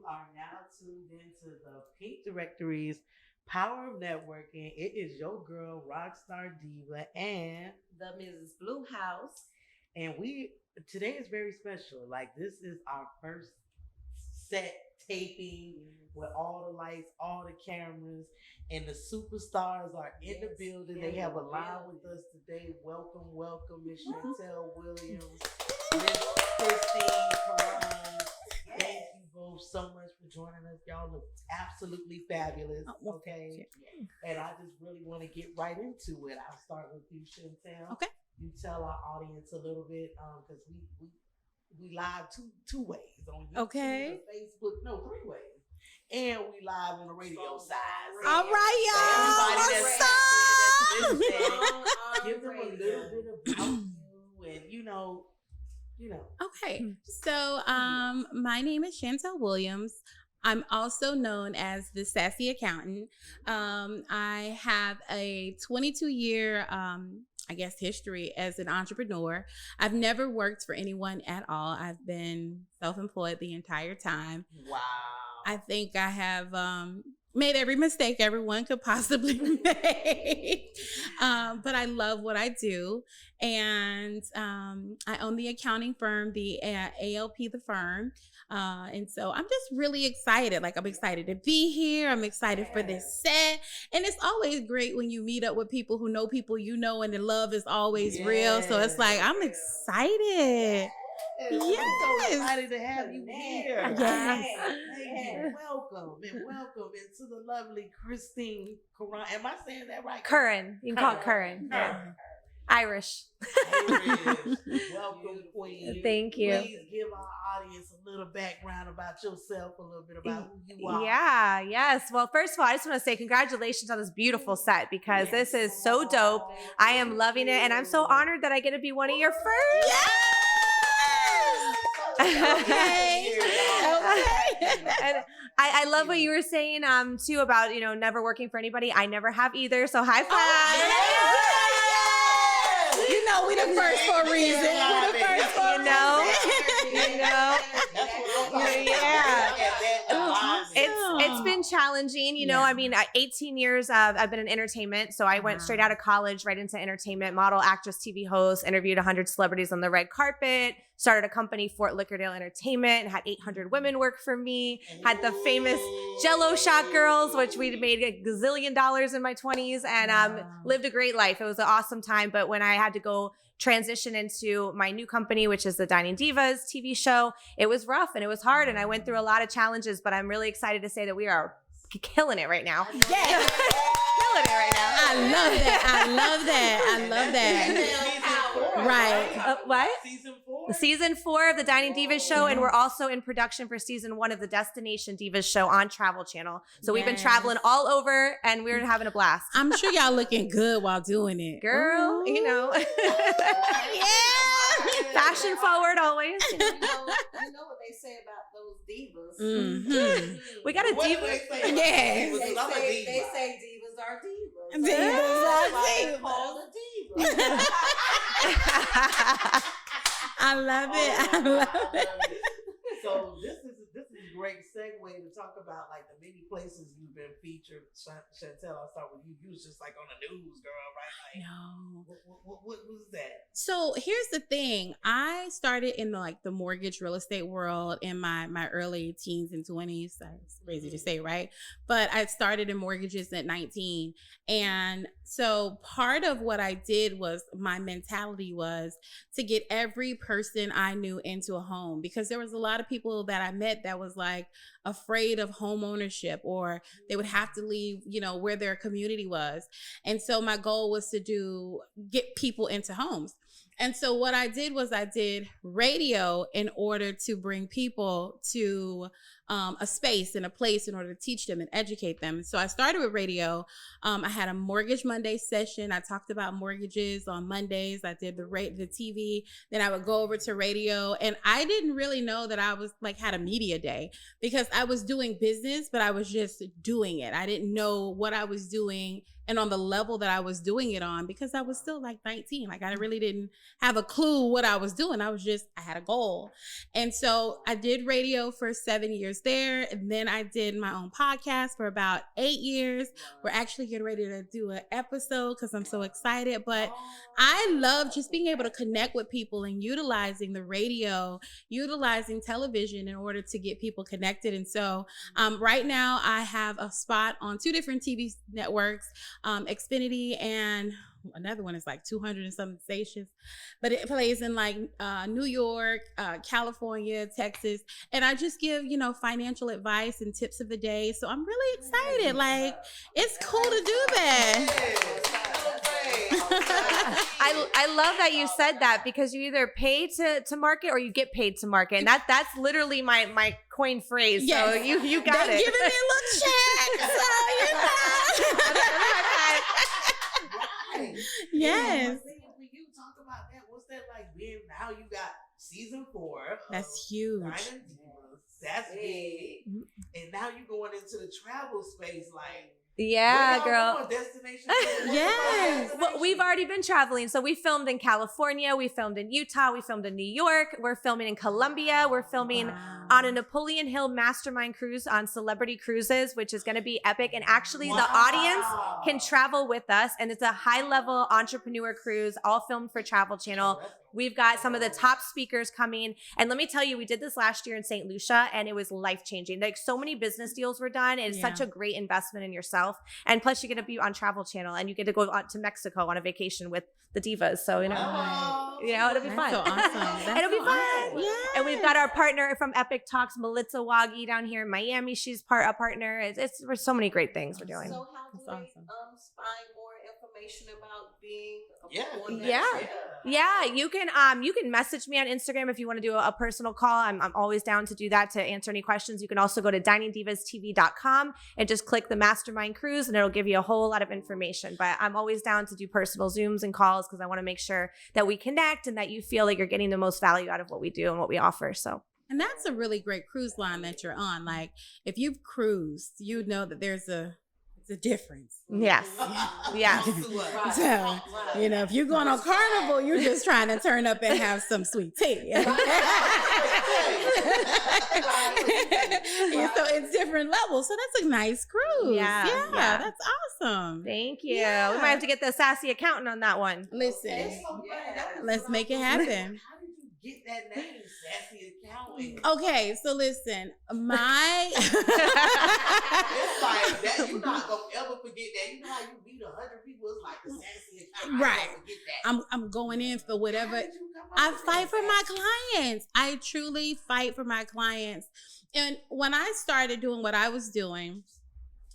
are now tuned into the Pink Directory's Power of Networking. It is your girl, Rockstar Diva, and the Mrs. Blue House. And we today is very special. Like this is our first set taping with all the lights, all the cameras, and the superstars are in the building. They have a line with us today. Welcome, welcome, Miss Shantel Williams, Miss Christine Curran. Thank you both so much for joining us. Y'all look absolutely fabulous. Okay. And I just really want to get right into it. I'll start with you, Shantel. Okay. You tell our audience a little bit, because we live two ways on YouTube, Facebook, no, 3 ways, and we live on the radio side. All right, y'all. What's up? Give them a little bit about you, and you know. Okay, so my name is Shantel Williams. I'm also known as the Sassy Accountant. I have a 22-year history as an entrepreneur. I've never worked for anyone at all. I've been self-employed the entire time. Wow. I think I have made every mistake everyone could possibly make. But I love what I do. And I own the accounting firm, the ALP, the firm. And so I'm just really excited. Like, I'm excited to be here. I'm excited for this set. And it's always great when you meet up with people who know people you know, and the love is always real. So it's like, I'm excited. Yes. I'm so excited to have you here. Yes. Welcome into the lovely Christine Curran. Am I saying that right? Curran. You can call it Curran. Yeah. Irish. Welcome, Queen. Thank you. Please give our audience a little background about yourself, a little bit about who you are. Yeah, yes. Well, first of all, I just want to say congratulations on this beautiful set, because this is so dope. I am loving it, and I'm so honored that I get to be one of your first. Yes! Okay. And I love what you were saying too about never working for anybody. I never have either. So high five. You know we the first for a reason. It's been challenging, I mean, 18 years I've been in entertainment. So I went straight out of college right into entertainment, model, actress, TV host, interviewed 100 celebrities on the red carpet, started a company, Fort Lickerdale Entertainment, had 800 women work for me, had the famous Jello Shot Girls, which we made $1 gazillion in my 20s, and lived a great life. It was an awesome time. But when I had to go transition into my new company, which is the Dining Divas TV show, it was rough and it was hard, and I went through a lot of challenges, but I'm really excited to say that we are killing it right now. Yeah. Killing it right now. I love that. Right. What? Season 4? Season 4 of the Dining Divas show, and we're also in production for season 1 of the Destination Divas show on Travel Channel. So we've been traveling all over, and we're having a blast. I'm sure y'all looking good while doing it. Girl, Yeah. Fashion forward always. You know what they say about those divas. Mm-hmm. We got a diva. Yeah. They say divas are divas. Divas are divas. Called a diva. I love it. So this is a great segue to talk about like the many places you've been featured. Shantel, I'll start with you. You was just like on the news, girl, right? Like, No. What was that? So here's the thing. I started in the mortgage real estate world in my early teens and 20s. It's crazy to say, right? But I started in mortgages at 19. And so part of what I did was, my mentality was to get every person I knew into a home, because there was a lot of people that I met that was like afraid of home ownership, or they would have to leave, where their community was. And so my goal was to get people into homes. And so what I did was I did radio in order to bring people to a space and a place in order to teach them and educate them. So I started with radio. I had a Mortgage Monday session. I talked about mortgages on Mondays. I did the TV. Then I would go over to radio. And I didn't really know that I was had a media day, because I was doing business, but I was just doing it. I didn't know what I was doing and on the level that I was doing it on, because I was still like 19. Like I really didn't have a clue what I was doing. I had a goal. And so I did radio for 7 years there. And then I did my own podcast for about 8 years. We're actually getting ready to do an episode because I'm so excited. But I love just being able to connect with people and utilizing the radio, utilizing television in order to get people connected. And so right now I have a spot on 2 different TV networks, Xfinity, and another one is like 200 and something stations, but it plays in like New York, California, Texas. And I just give, financial advice and tips of the day. So I'm really excited. Like, it's cool to do that. I love that you said that, because you either pay to market or you get paid to market. And that's literally my coin phrase. Yes. So you got They're it. giving me a little check. Yes. When you talk about that, what's that like being now you got season 4. That's huge. Diamond Divas. That's big. And now you going into the travel space, like, Yeah, girl. Destination. Yes. Well, we've already been traveling. So we filmed in California. We filmed in Utah. We filmed in New York. We're filming in Colombia. We're filming on a Napoleon Hill mastermind cruise on Celebrity Cruises, which is going to be epic. And actually the audience can travel with us. And it's a high level entrepreneur cruise, all filmed for Travel Channel. We've got some of the top speakers coming. And let me tell you, we did this last year in St. Lucia and it was life-changing. Like, so many business deals were done. It's such a great investment in yourself. And plus you get to be on Travel Channel and you get to go out to Mexico on a vacation with the divas. So, it'll be fun. So awesome. It'll be fun. Yes. And we've got our partner from Epic Talks, Melissa Wagi, down here in Miami. She's a partner. There's so many great things we're doing. So how do That's they awesome. find more information about being Yeah. on that Yeah. trip? Yeah, you can message me on Instagram if you want to do a personal call. I'm always down to do that, to answer any questions. You can also go to diningdivastv.com and just click the mastermind cruise and it'll give you a whole lot of information. But I'm always down to do personal Zooms and calls because I want to make sure that we connect and that you feel like you're getting the most value out of what we do and what we offer. So. And that's a really great cruise line that you're on. Like, if you've cruised, you know that there's a difference. Yes. Yes. So, if you're going on Carnival, you're just trying to turn up and have some sweet tea. And so it's different levels. So that's a nice cruise. Yeah. That's awesome. Thank you. Yeah. We might have to get the sassy accountant on that one. Listen, let's make it happen. How did you get that name, Sassy Accountant? Okay, so listen, my It's like that. You're not gonna ever forget that. You know how you meet 100 people? It's like the Sassy Accountant. Right. I don't forget that. I'm going in for whatever. How did you come up I with fight that, for my Sassy? clients. I truly fight for my clients. And when I started doing what I was doing,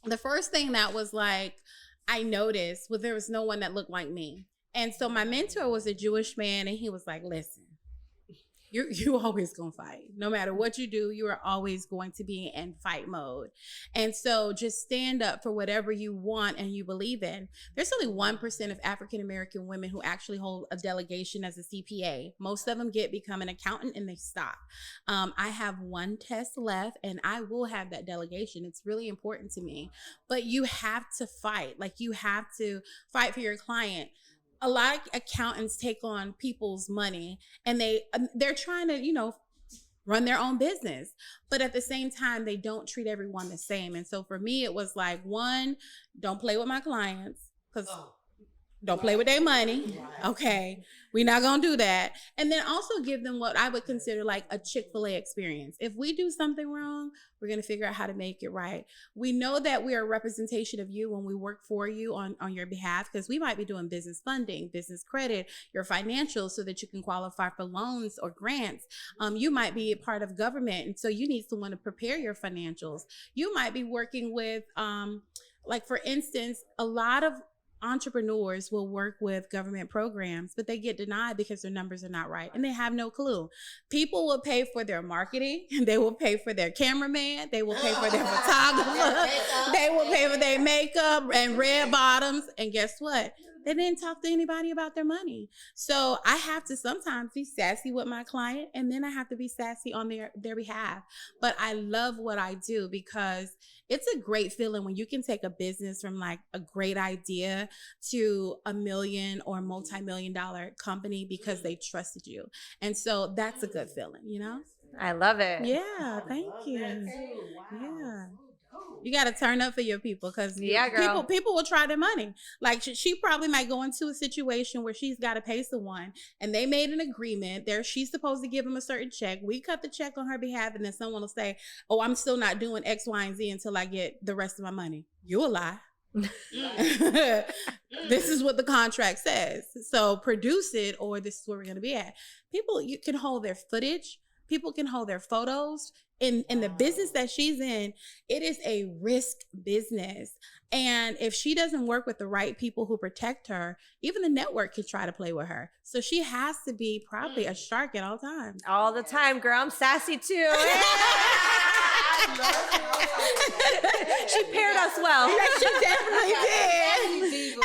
the first thing that was like, I noticed was there was no one that looked like me. And so my mentor was a Jewish man, and he was like, listen, you always gonna fight. No matter what you do, you are always going to be in fight mode. And so just stand up for whatever you want and you believe in. There's only 1% of African American women who actually hold a delegation as a CPA. Most of them become an accountant and they stop. I have 1 test left and I will have that delegation. It's really important to me. But you have to fight. Like, you have to fight for your client. A lot of accountants take on people's money and they're trying to, run their own business. But at the same time, they don't treat everyone the same. And so for me, it was like, 1, don't play with my clients, because don't play with their money. Okay. We're not going to do that. And then also give them what I would consider like a Chick-fil-A experience. If we do something wrong, we're going to figure out how to make it right. We know that we are a representation of you when we work for you on your behalf, because we might be doing business funding, business credit, your financials, so that you can qualify for loans or grants. You might be a part of government, and so you need someone to prepare your financials. You might be working with, like for instance, a lot of entrepreneurs will work with government programs, but they get denied because their numbers are not right and they have no clue. People will pay for their marketing, they will pay for their cameraman, they will pay for their photographer, they will pay for their makeup and red bottoms, and guess what? they didn't talk to anybody about their money. So I have to sometimes be sassy with my client, and then I have to be sassy on their behalf. But I love what I do because it's a great feeling when you can take a business from like a great idea to $1 million or multi-million-dollar company because they trusted you. And so that's a good feeling, you know? I love it. Yeah, thank you. Wow. Yeah. So dope. You got to turn up for your people because Yeah, girl. people will try their money. Like she probably might go into a situation where she's got to pay someone and they made an agreement there. She's supposed to give them a certain check. We cut the check on her behalf and then someone will say, oh, I'm still not doing X, Y, and Z until I get the rest of my money. You a lie. This is what the contract says. So produce it or this is where we're going to be at. People, you can hold their footage. People can hold their photos. In the business that she's in, it is a risk business. And if she doesn't work with the right people who protect her, even the network can try to play with her. So she has to be probably a shark at all times. All the time, girl. I'm sassy too. She paired us well. She definitely did.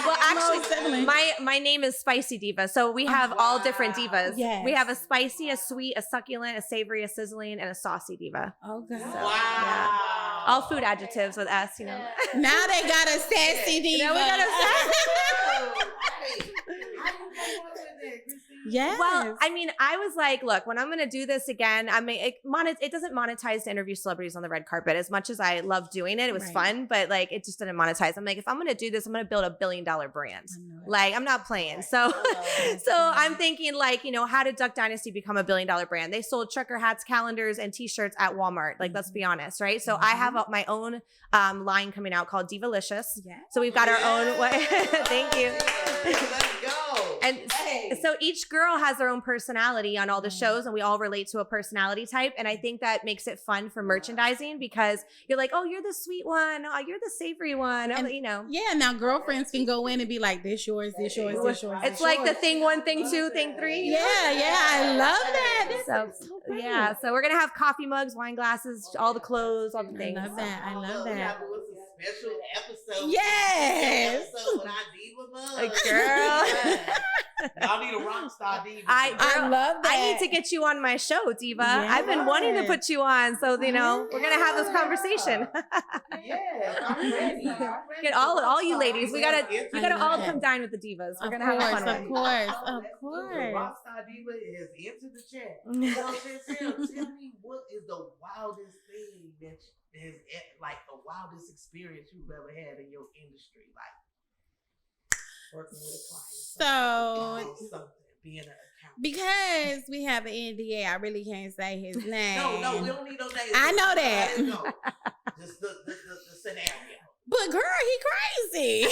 Well, actually, my name is Spicy Diva. So we have all different divas. Yes. We have a spicy, a sweet, a succulent, a savory, a sizzling, and a saucy diva. Oh, God. So, yeah. All food adjectives with S, you know. Now they got a sassy diva. Now we got a Yes. Well, I mean, I was like, look, when I'm going to do this again, I mean, it doesn't monetize to interview celebrities on the red carpet as much as I love doing it. It was fun, but like, it just didn't monetize. I'm like, if I'm going to do this, I'm going to build $1 billion brand. Like, I'm not playing. So, I'm thinking like, you know, how did Duck Dynasty become $1 billion brand? They sold trucker hats, calendars, and t-shirts at Walmart. Like, let's be honest, right? So I have my own line coming out called Divalicious. Yeah. So we've got our own way. Thank you. Let's go. And so each girl has their own personality on all the shows, and we all relate to a personality type. And I think that makes it fun for merchandising because you're like, oh, you're the sweet one. Oh, you're the savory one. Oh, you know. Yeah, now girlfriends can go in and be like, this yours, this yours, this yours. It's like the thing 1, thing 2, thing 3. Yeah, I love that. So yeah, so we're gonna have coffee mugs, wine glasses, all the clothes, all the things. I love that. I love that. Special episode. Yes. Episode with our diva mugs. Girl. Y'all need a rock star diva. I love that. I need to get you on my show, Diva. I've been wanting to put you on, so you know we're gonna have this conversation. Yeah, I'm ready. Get all you ladies. We gotta all that. come dine with the divas. We're Of gonna have a fun course, one. of The course. Rockstar Diva is into the chat. So tell me, what is the wildest thing that is like the wildest experience you've ever had in your industry, like working with a client? So, something, being an accountant. because we have an NDA, I really can't say his name. No, we don't need no names. I know that. No. Just the scenario. But girl, he crazy.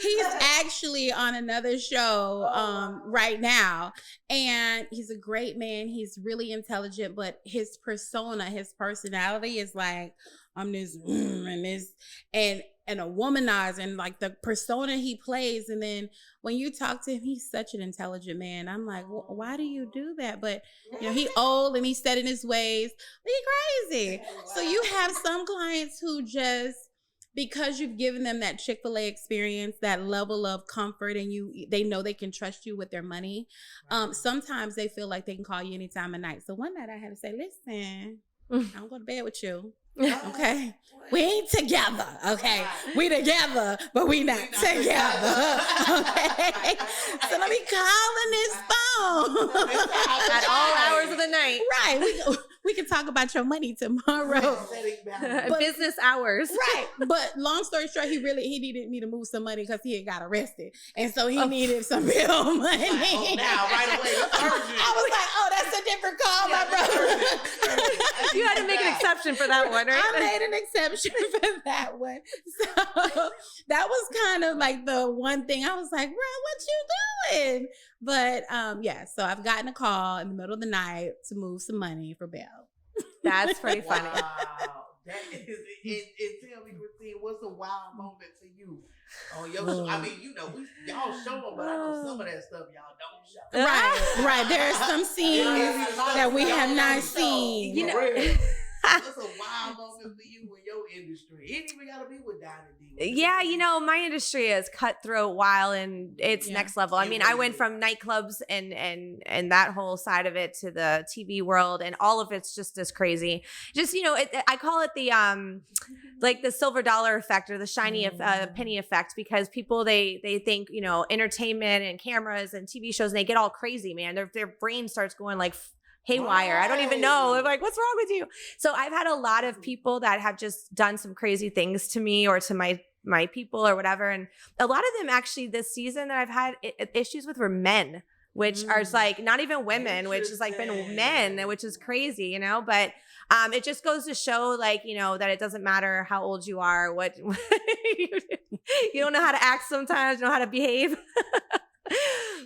He's actually on another show right now, and he's a great man. He's really intelligent, but his persona, his personality is like, I'm this and this and a womanizer, and like the persona he plays. And then when you talk to him, he's such an intelligent man. I'm like, why do you do that? But you know, he old and he's set in his ways. But he crazy. So you have some clients who just, because you've given them that Chick-fil-A experience, that level of comfort, and they know they can trust you with their money. Sometimes they feel like they can call you any time of night. So one night I had to say, listen, I'm going to bed with you. Okay. We ain't together. Okay. We together, but we not together. Okay. So let me call in this phone. At all hours of the night. Right. We can talk about your money tomorrow. Business hours. Right. But long story short, he needed me to move some money because he had got arrested. And so he needed some bill money. Oh, now, right away. I was like, oh, that's a different call, my brother. You had to make an exception for that one, right? I made an exception for that one. So that was kind of like the one thing I was like, bro, what you doing? But yeah, so I've gotten a call in the middle of the night to move some money for bail. That's pretty funny. Wow. That is, and tell me, Christine, what's a wild moment for you on your show? I mean, you know, y'all show them, but I know some of that stuff y'all don't show. Right. There are some scenes that we have not seen. You know, what's a wild moment for you in your industry. It ain't even gotta be with Diamond D. Yeah, you know, my industry is cutthroat, wild, and it's next level. I mean, I went from nightclubs and that whole side of it to the TV world, and all of it's just as crazy. Just, you know, I call it the like the silver dollar effect or the shiny penny effect, because people they think, you know, entertainment and cameras and TV shows, and they get all crazy, man. Their brain starts going like haywire. I don't even know. They're like, what's wrong with you? So I've had a lot of people that have just done some crazy things to me or to my people or whatever. And a lot of them actually this season that I've had issues with were men, which are like not even women, which has like been men, which is crazy, you know, but it just goes to show, like, you know, that it doesn't matter how old you are, what you don't know how to act sometimes, you know how to behave.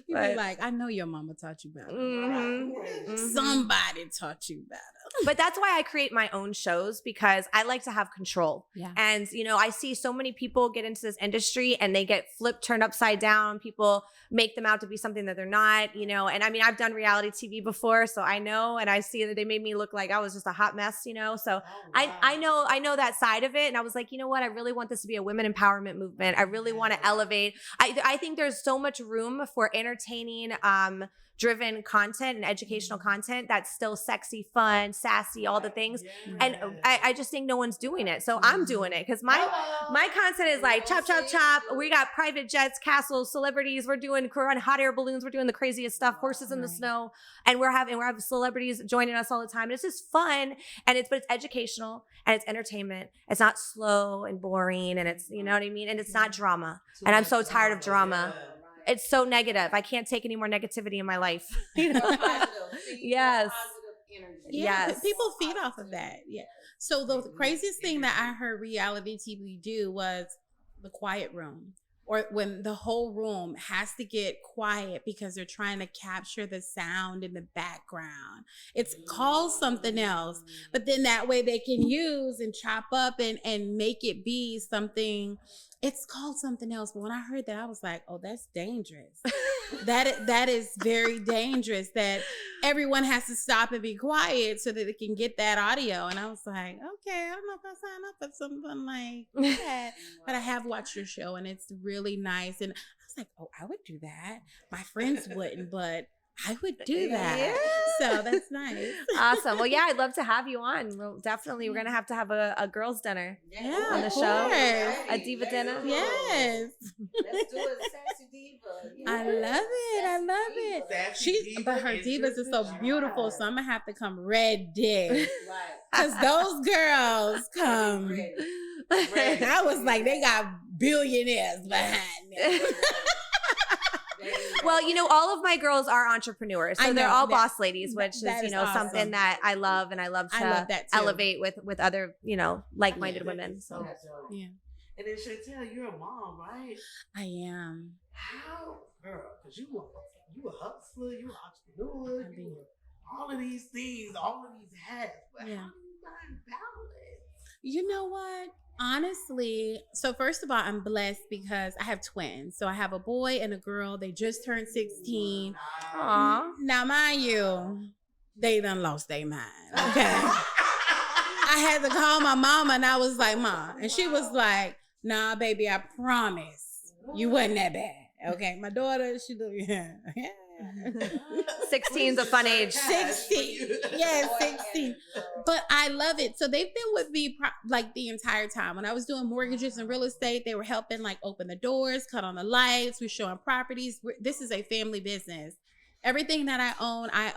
You be like, I know your mama taught you better. Somebody taught you better. But that's why I create my own shows, because I like to have control. Yeah. And, you know, I see so many people get into this industry and they get flipped, turned upside down. People make them out to be something that they're not, you know. And I mean, I've done reality TV before, so I know, and I see that they made me look like I was just a hot mess, you know. So I know that side of it. And I was like, you know what? I really want this to be a women empowerment movement. I really want to elevate. I think there's so much room for entertaining, driven content and educational content that's still sexy, fun, sassy, all the things. And I just think no one's doing it. So I'm doing it, because my content is like chop, chop, chop. We got private jets, castles, celebrities. We're doing Curran hot air balloons. We're doing the craziest stuff, horses in the snow. And we're having celebrities joining us all the time. And it's just fun. And but it's educational and it's entertainment. It's not slow and boring. And it's, you know what I mean? And it's not drama. And I'm so tired of drama. It's so negative. I can't take any more negativity in my life. You know? Yes. Yes. People feed off of that. Yeah. So the craziest thing that I heard reality TV do was the quiet room, or when the whole room has to get quiet because they're trying to capture the sound in the background. It's called something else, but then that way they can use and chop up and make it be something. It's called something else. But when I heard that, I was like, oh, that's dangerous. That is very dangerous, that everyone has to stop and be quiet so that they can get that audio. And I was like, okay, I don't know if I sign up for something like that. But I have watched your show and it's really nice. And I was like, oh, I would do that. My friends wouldn't, but I would do that. Yeah. So that's nice. Awesome. Well, yeah, I'd love to have you on. We're going to have a girls' dinner on the show. A diva dinner. Yes. Let's do a sexy diva. Yeah. I love it. But her divas are so beautiful, so I'm going to have to come ready. Right. Because those girls come. I was like, they got billionaires behind them. Well, you know, all of my girls are entrepreneurs, so they're all boss ladies, which is, you know, awesome. something that I love, and I love to elevate with other, you know, like-minded women. So yeah. And then Shantel, you're a mom, right? I am. How, girl? Because you a hustler, you an entrepreneur, you were all of these things, all of these hats. But how do you find balance? You know what? Honestly, so first of all, I'm blessed because I have twins. So I have a boy and a girl. They just turned 16. Aww. Now, mind you, they done lost their mind. Okay. I had to call my mama and I was like, Mom. And she was like, nah, baby, I promise you wasn't that bad. Okay. My daughter, she do, yeah. 16's a fun age. 16. Yeah, 16. But I love it. So they've been with me like the entire time. When I was doing mortgages and real estate, they were helping like open the doors, cut on the lights. We're showing properties. This is a family business. Everything that I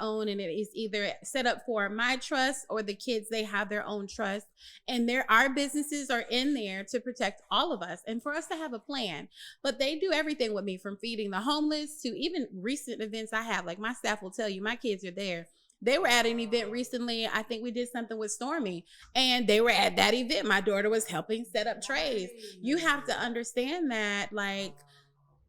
own, and it is either set up for my trust or the kids, they have their own trust. And our businesses are in there to protect all of us and for us to have a plan. But they do everything with me, from feeding the homeless to even recent events I have. Like my staff will tell you, my kids are there. They were at an event recently. I think we did something with Stormy, and they were at that event. My daughter was helping set up trays. You have to understand that, like,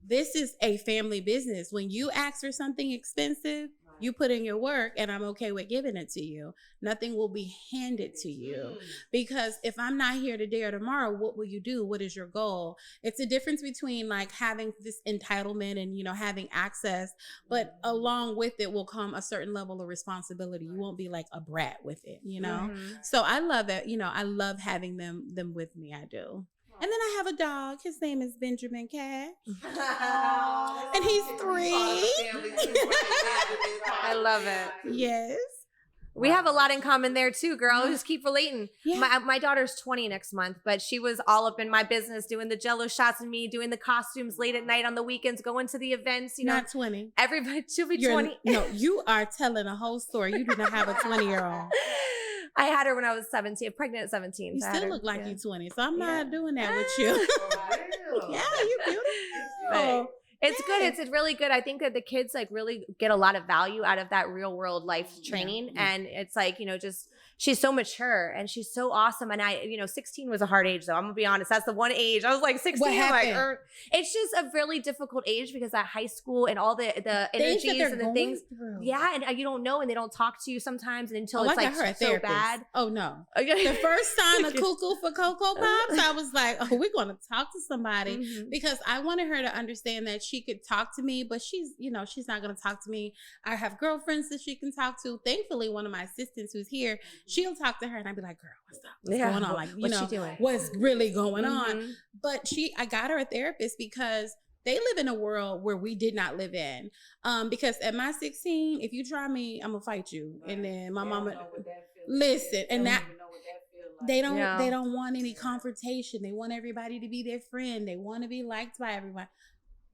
this is a family business. When you ask for something expensive, You put in your work, and I'm okay with giving it to you. Nothing will be handed to you. Because if I'm not here today or tomorrow, what will you do? What is your goal? It's a difference between like having this entitlement and, having access, but along with it will come a certain level of responsibility. You won't be like a brat with it, So I love it. I love having them with me. I do. And then I have a dog. His name is Benjamin Cash. And he's 3. I love it. Yes. We have a lot in common there too, girl. Just keep relating. Yeah. My daughter's 20 next month, but she was all up in my business doing the Jello shots and me doing the costumes late at night on the weekends, going to the events. Not 20. Everybody, she'll be 20. No, you are telling a whole story. You do not have a 20-year-old. I had her when I was 17, pregnant at 17. You so still look like you're 20, so I'm not doing that with you. Yeah, you're beautiful. It's good. It's really good. I think that the kids like really get a lot of value out of that real world life training. And it's like, just she's so mature and she's so awesome. And 16 was a hard age though. I'm gonna be honest. That's the one age. I was like 16. What happened? It's just a really difficult age because at high school and all the energies and the things. Through. Yeah. And you don't know and they don't talk to you sometimes until it's like like so bad. Oh no. The first time a cuckoo for Cocoa Pops, I was like, oh, we're going to talk to somebody because I wanted her to understand that she could talk to me, but she's not going to talk to me. I have girlfriends that she can talk to. Thankfully, one of my assistants who's here, she'll talk to her and I'd be like, girl, what's up? What's going on? Like, what's she doing? What's really going on? But I got her a therapist because they live in a world where we did not live in. Because at my 16, if you try me, I'm gonna fight you. Right. And then my mama, listen, and that they don't want any confrontation. They want everybody to be their friend. They want to be liked by everyone.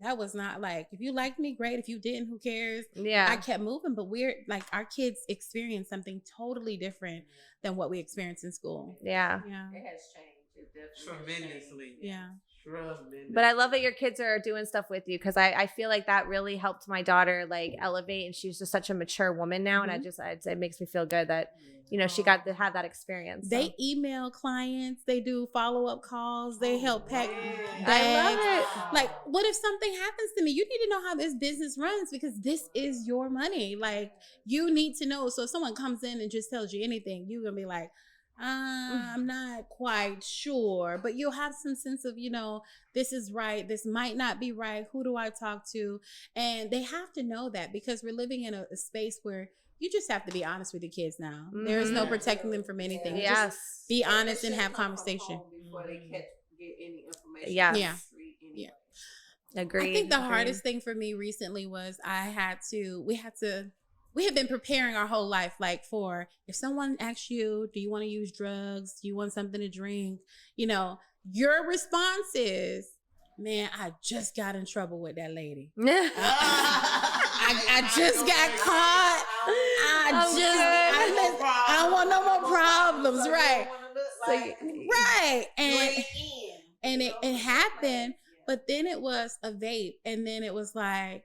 That was not like, if you liked me, great. If you didn't, who cares? Yeah. I kept moving, but we're like, our kids experience something totally different than what we experienced in school. Yeah. Yeah. It has changed. It definitely tremendously. Yeah. But I love that your kids are doing stuff with you because I feel like that really helped my daughter like elevate, and she's just such a mature woman now. And it makes me feel good that she got to have that experience. So. They email clients, they do follow-up calls, they help pack bags. I love it. Like, what if something happens to me? You need to know how this business runs because this is your money. Like, you need to know. So if someone comes in and just tells you anything, you're gonna be like, I'm not quite sure, but you'll have some sense of, this is right. This might not be right. Who do I talk to? And they have to know that because we're living in a space where you just have to be honest with the kids now. There is no protecting them from anything. Yes. Just be honest and have conversation. Before they get any information. Yes. Yeah. Anyway. Agreed. I think the hardest thing for me recently was we have been preparing our whole life, like for if someone asks you, do you want to use drugs? Do you want something to drink? Your response is, man, I just got in trouble with that lady. I just got caught. I don't want no more problems. Right. Right. And it happened, but then it was a vape. And then it was like,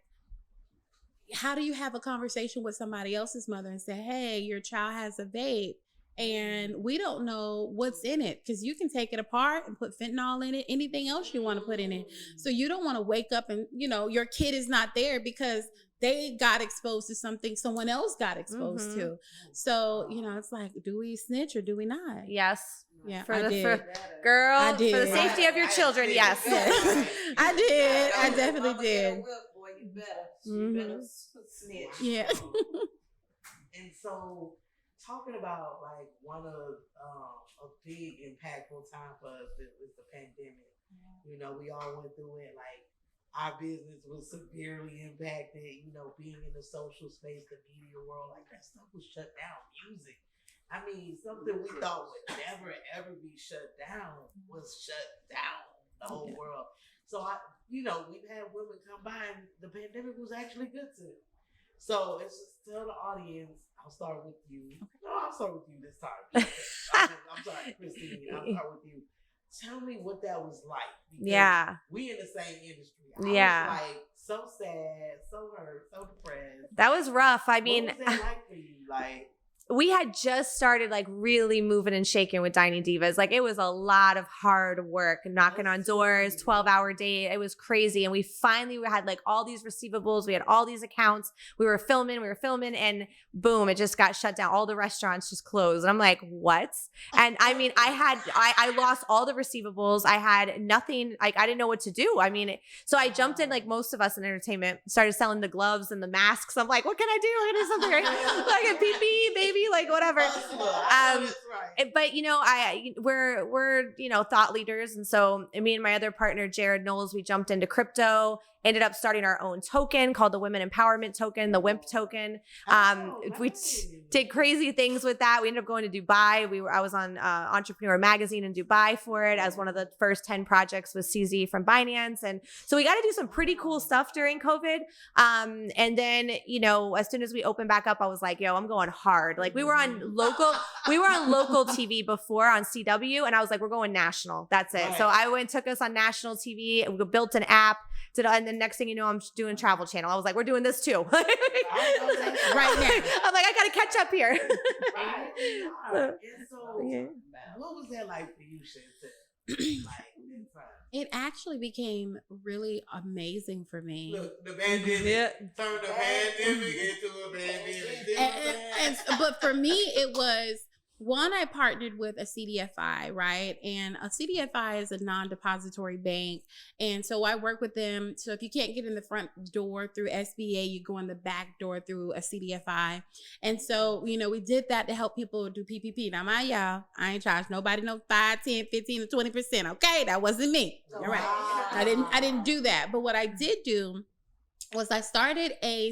how do you have a conversation with somebody else's mother and say, hey, your child has a vape and we don't know what's in it? Because you can take it apart and put fentanyl in it, anything else you want to put in it. So you don't want to wake up and, your kid is not there because they got exposed to something someone else got exposed to. So, it's like, do we snitch or do we not? Yes. Yeah, for I the safety of your children, yes. I did. I definitely did. You better snitch. Yeah. And so, talking about like one of a big impactful time for us was the pandemic. We all went through it. Like our business was severely impacted. Being in the social space, the media world, like that stuff was shut down. Music. I mean, something we thought would never ever be shut down was shut down. The whole world. So we've had women come by and the pandemic was actually good to them. So it's just tell the audience, I'll start with you. No, I'll start with you this time. I'm sorry, Christine, I'll start with you. Tell me what that was like. Because we in the same industry. I was like so sad, so hurt, so depressed. That was rough. I mean, what was that like for you? Like, we had just started like really moving and shaking with Dining Divas. Like it was a lot of hard work, knocking on doors, 12-hour day. It was crazy. And we finally had like all these receivables. We had all these accounts. We were filming, and boom, it just got shut down. All the restaurants just closed. And I'm like, what? And I mean, I lost all the receivables. I had nothing. Like I didn't know what to do. I mean, so I jumped in like most of us in entertainment, started selling the gloves and the masks. I'm like, what can I do? I can do something, right? Like a PPE, baby, like whatever. But you know, we're you know, thought leaders, and so me and my other partner Jared Knowles, we jumped into crypto. Ended up starting our own token called the Women Empowerment Token, the WIMP token. We did crazy things with that. We ended up going to Dubai. I was on Entrepreneur Magazine in Dubai for it as one of the first 10 projects with CZ from Binance. And so we got to do some pretty cool stuff during COVID. And then, you know, as soon as we opened back up, I was like, yo, I'm going hard. Like we were on local TV before on CW. And I was like, we're going national. That's it. Right. So I took us on national TV. We built an app. And the next thing you know, I'm doing Travel Channel. I was like, we're doing this too. Right now. I'm like, I got to catch up here. Right. So, yeah. What was that like for you, Shantel? It actually became really amazing for me. Look, the pandemic turned the pandemic into a pandemic. But for me, it was, one, I partnered with a CDFI, right? And a CDFI is a non-depository bank. And so I work with them. So if you can't get in the front door through SBA, you go in the back door through a CDFI. And so, you know, we did that to help people do PPP. Now, y'all, I ain't charged nobody no 5, 10, 15, or 20%. Okay, that wasn't me. All right. I didn't do that. But what I did do was I started a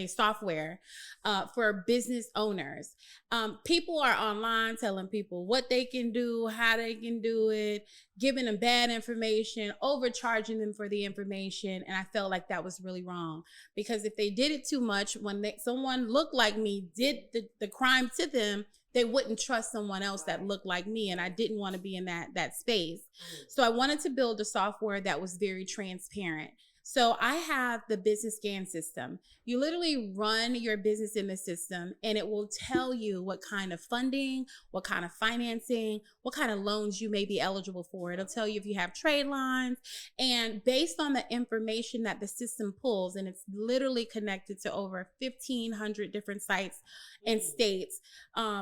software for business owners. People are online telling people what they can do, how they can do it, giving them bad information, overcharging them for the information. And I felt like that was really wrong, because if they did it too much, when someone looked like me did the crime to them, they wouldn't trust someone else that looked like me. And I didn't want to be in that space. So I wanted to build a software that was very transparent. So I have the business scan system. You literally run your business in the system and it will tell you what kind of funding, what kind of financing, what kind of loans you may be eligible for. It'll tell you if you have trade lines, and based on the information that the system pulls, and it's literally connected to over 1,500 different sites and states,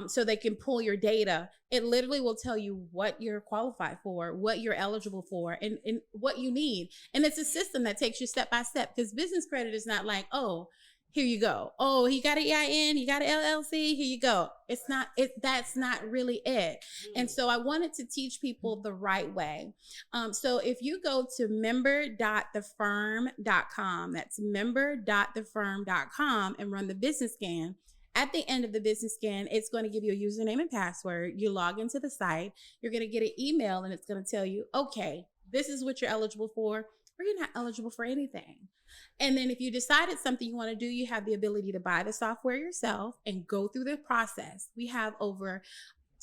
so they can pull your data. It literally will tell you what you're qualified for, what you're eligible for, and what you need. And it's a system that takes you step by step, because business credit is not like, oh, here you go. Oh, you got an EIN, you got an LLC, here you go. That's not really it. And so I wanted to teach people the right way. So if you go to member.thefirm.com, that's member.thefirm.com, and run the business scan. At the end of the business scan, it's going to give you a username and password. You log into the site. You're going to get an email, and it's going to tell you, okay, this is what you're eligible for, or you're not eligible for anything. And then if you decided something you want to do, you have the ability to buy the software yourself and go through the process. We have over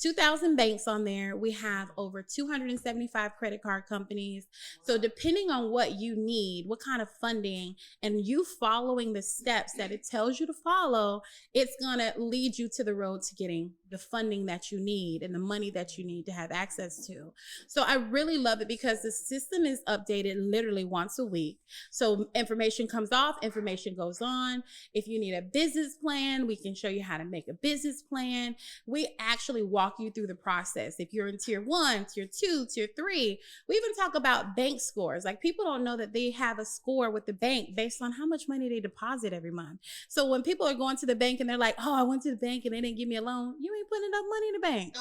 2,000 banks on there. We have over 275 credit card companies. So depending on what you need, what kind of funding, and you following the steps that it tells you to follow, it's going to lead you to the road to getting the funding that you need and the money that you need to have access to. So I really love it because the system is updated literally once a week. So information comes off, information goes on. If you need a business plan, we can show you how to make a business plan. We actually walk you through the process. If you're in tier 1, tier 2, tier 3, we even talk about bank scores. Like, people don't know that they have a score with the bank based on how much money they deposit every month. So when people are going to the bank and they're like, oh, I went to the bank and they didn't give me a loan, you ain't putting enough money in the bank.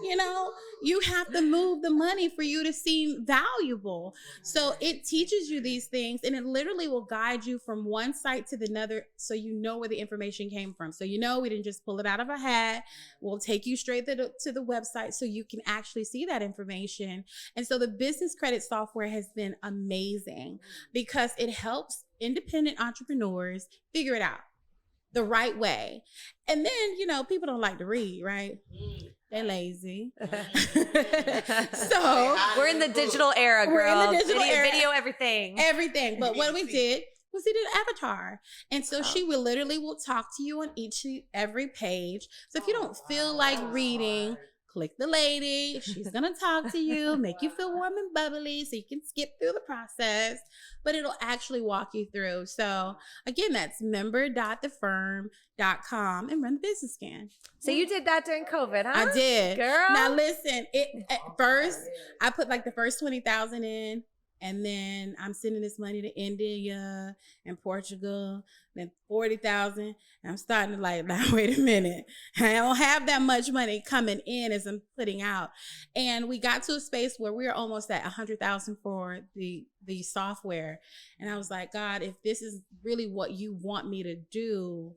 You know, you have to move the money for you to seem valuable. So it teaches you these things, and it literally will guide you from one site to the another, so you know where the information came from. So you know we didn't just pull it out of a hat. We'll take you straight to the website so you can actually see that information. And so the business credit software has been amazing because it helps independent entrepreneurs figure it out the right way. And then, you know, people don't like to read, right? They're lazy. So we're in the digital era, girl. We're in the digital era. Video, everything. Everything. But what we did, was it an avatar? And so she will talk to you on every page. So if you don't feel like reading, click the lady. She's going to talk to you, make you feel warm and bubbly so you can skip through the process, but it'll actually walk you through. So again, that's member.thefirm.com and run the business scan. So you did that during COVID, huh? I did. Girl. Now listen, at first I put like the first 20,000 in, and then I'm sending this money to India and Portugal, then 40,000. And I'm starting to like, now wait a minute. I don't have that much money coming in as I'm putting out. And we got to a space where we were almost at 100,000 for the software. And I was like, God, if this is really what you want me to do,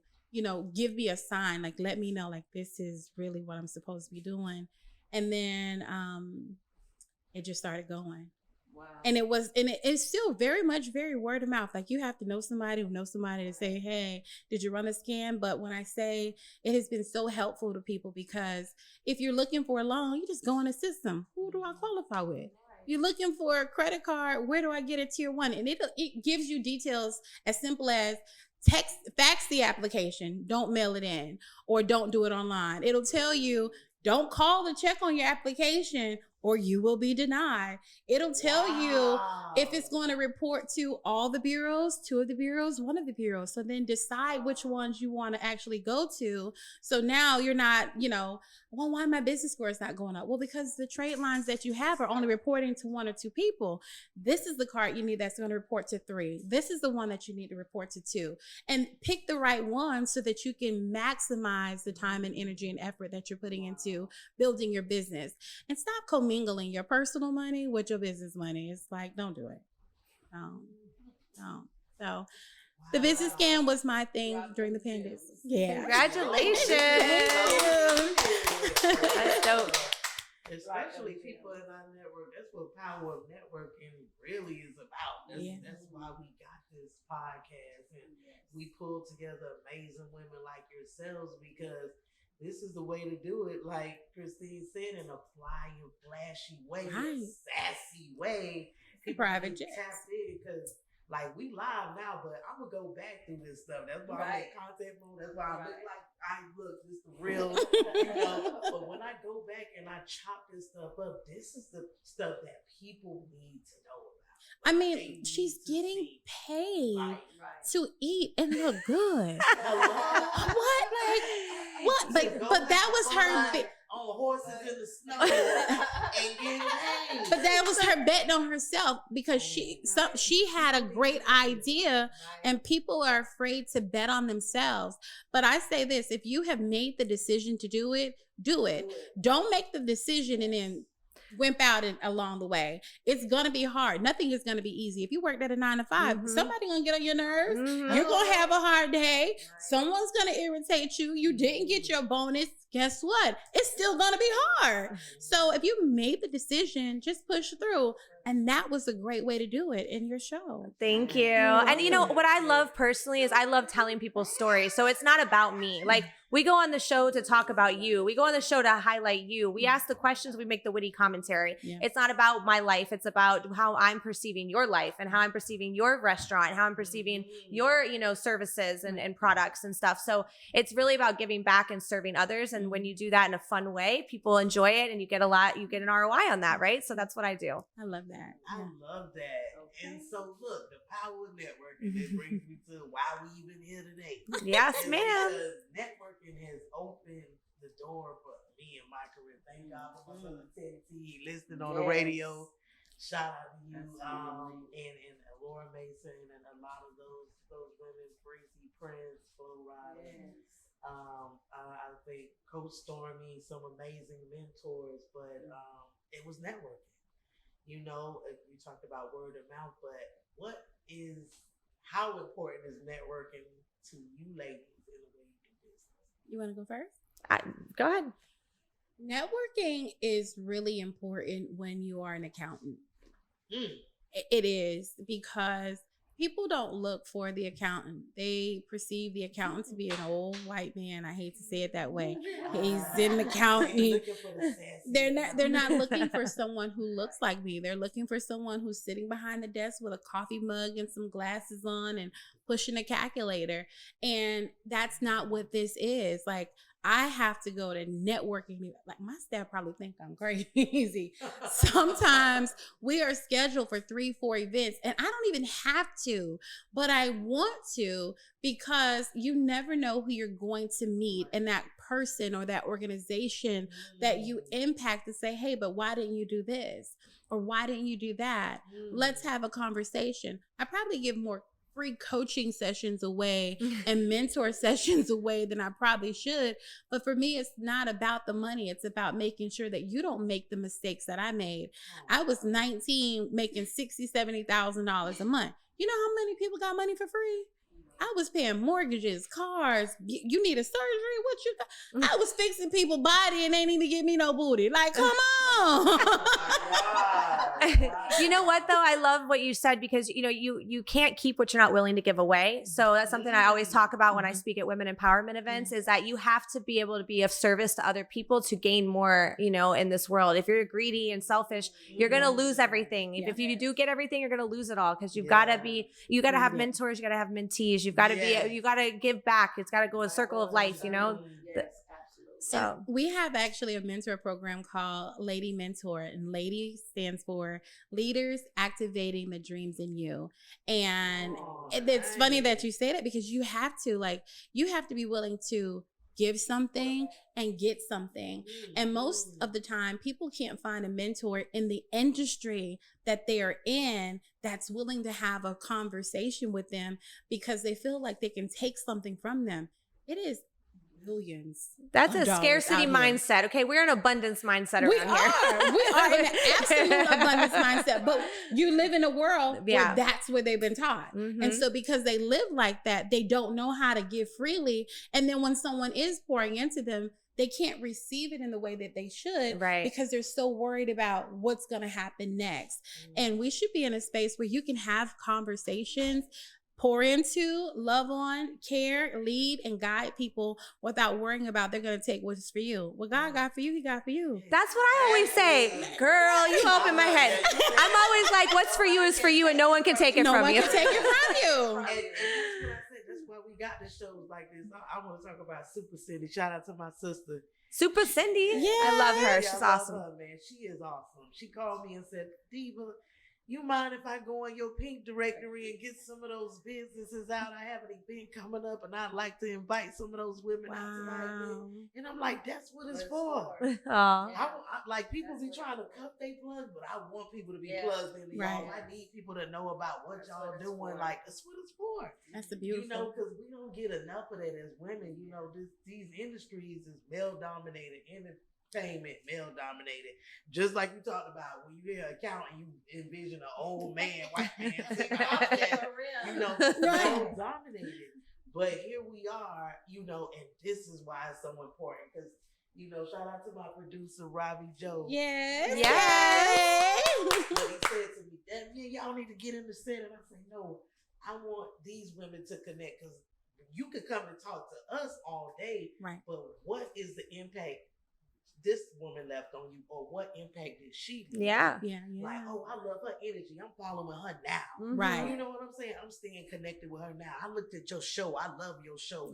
give me a sign, like, let me know, like, this is really what I'm supposed to be doing. And then it just started going. Wow. And it's still very word of mouth. Like, you have to know somebody who knows somebody to say, hey, did you run a scan? But when I say it has been so helpful to people, because if you're looking for a loan, you just go in the system. Who do I qualify with? You're looking for a credit card. Where do I get a tier 1? And it gives you details as simple as fax the application, don't mail it in, or don't do it online. It'll tell you, don't call to check on your application or you will be denied. It'll tell you if it's going to report to all the bureaus, 2 of the bureaus, 1 of the bureaus. So then decide which ones you want to actually go to. So now you're not, well, why my business score is not going up? Well, because the trade lines that you have are only reporting to 1 or 2 people. This is the card you need that's going to report to 3. This is the one that you need to report to 2. And pick the right one so that you can maximize the time and energy and effort that you're putting into building your business. And stop commingling your personal money with your business money. It's like, don't do it. No. So the business scan was my thing during the pandemic. Yeah. Congratulations. That's dope. Especially people in our network. That's what power of networking really is about. That's why we got this podcast, and we pulled together amazing women like yourselves, because this is the way to do it. Like Christine said, in a flying, flashy way, a sassy way. People private jets. Tap in, because like, we live now, but I'm gonna go back through this stuff. That's why I'm in content mode. That's why I look like this is the real, But when I go back and I chop this stuff up, this is the stuff that people need to know about. I mean, she's getting paid to eat and look good. What? Like, what? But that was her. On horses in the snow and getting paid. But that was her betting on herself, because she had a great idea, and people are afraid to bet on themselves. But I say this: if you have made the decision to do it, do it. Don't make the decision and then wimp out along the way. It's gonna be hard. Nothing is gonna be easy. If you worked at a 9 to 5, somebody gonna get on your nerves. You're gonna have a hard day. Someone's gonna irritate you. You didn't get your bonus. Guess what? It's still gonna be hard. So if you made the decision, just push through. And that was a great way to do it in your show. Thank you. And what I love personally is I love telling people's stories. So it's not about me. Like, we go on the show to talk about you. We go on the show to highlight you. We ask the questions, we make the witty commentary. Yeah. It's not about my life. It's about how I'm perceiving your life and how I'm perceiving your restaurant, how I'm perceiving your, services and products and stuff. So it's really about giving back and serving others. And when you do that in a fun way, people enjoy it and you get an ROI on that, right? So that's what I do. I love that. I love that. Okay. And so look, the power of networking, it brings me to why we even here today. Yes, ma'am. Because networking has opened the door for me and my career. Thank God for my son Teddy T. He listened on the radio. Shout out to you, and Laura Mason and a lot of those women, Breezy Prince, Flo Rida. Yes. I think Coach Stormy, some amazing mentors, but it was networking. You talked about word of mouth, but how important is networking to you ladies in the way you do business? You want to go first? Go ahead. Networking is really important when you are an accountant. It is, because people don't look for the accountant. They perceive the accountant to be an old white man. I hate to say it that way. He's in accounting. They're not looking for someone who looks like me. They're looking for someone who's sitting behind the desk with a coffee mug and some glasses on and pushing a calculator. And that's not what this is. Like, I have to go to networking. Like, my staff probably think I'm crazy. Sometimes we are scheduled for 3-4 events and I don't even have to, but I want to, because you never know who you're going to meet and that person or that organization that you impact to say, hey, but why didn't you do this? Or why didn't you do that? Let's have a conversation. I probably give more free coaching sessions away and mentor sessions away than I probably should. But for me, it's not about the money. It's about making sure that you don't make the mistakes that I made. I was 19 making $60,000, $70,000 a month. You know how many people got money for free? I was paying mortgages, cars. You need a surgery? What you got? I was fixing people's body and they didn't even give me no booty. Like, come on. You know what though? I love what you said, because you can't keep what you're not willing to give away. So that's something I always talk about when I speak at women empowerment events, is that you have to be able to be of service to other people to gain more, in this world. If you're greedy and selfish, you're going to lose everything. If you do get everything, you're going to lose it all, because you got to have mentors, you got to have mentees, you got to give back. It's got to go a circle of life, Yes, So and we have actually a mentor program called Lady Mentor, and Lady stands for Leaders Activating the Dreams in You. And it's funny that you say that, because you have to be willing to give something and get something. And most of the time, people can't find a mentor in the industry that they are in that's willing to have a conversation with them, because they feel like they can take something from them. It is millions. that's a scarcity mindset. Okay, we're an abundance mindset around here. We are in an absolute abundance mindset, but you live in a world where that's what they've been taught. And so because they live like that, they don't know how to give freely. And then when someone is pouring into them, they can't receive it in the way that they should, Right. because they're so worried about what's going to happen next. And we should be in a space where you can have conversations, pour into, love on, care, lead, and guide people without worrying about they're going to take what's for you. What God got for you, He got for you. That's what I always say. Girl, you open my head. I'm always like, what's for you is for you, and no one can take it No from one you. can take it from you. And that's what I said. That's why we got the shows like this. I want to talk about Super Cindy. Shout out to my sister. Super Cindy. Yeah. I love her. Yeah, She's I love awesome. her, man. She is awesome. She called me and said, Diva, you mind if I go on your pink directory and get some of those businesses out? I have an event coming up and I'd like to invite some of those women out tonight. Wow. And I'm like, that's what it's for. Aw. Like, people be trying to cuff they plugs, but I want people to be plugged into y'all. I need people to know about what y'all doing. Like, that's what it's for. That's a beautiful. Because we don't get enough of that as women. These industries is male-dominated. Entertainment, male-dominated. Just like you talked about, when you hear accountant, you envision an old man, white man, sitting out there, male-dominated. But here we are, and this is why it's so important, because shout out to my producer, Robbie Joe. Yes. Yes. But he said to me, y'all need to get in the set. And I said, no, I want these women to connect, because you could come and talk to us all day, Right. but what is the impact this woman left on you, or what impact did she leave? Yeah. Yeah. Like, oh, I love her energy. I'm following her now. Right. You know what I'm saying? I'm staying connected with her now. I looked at your show. I love your show.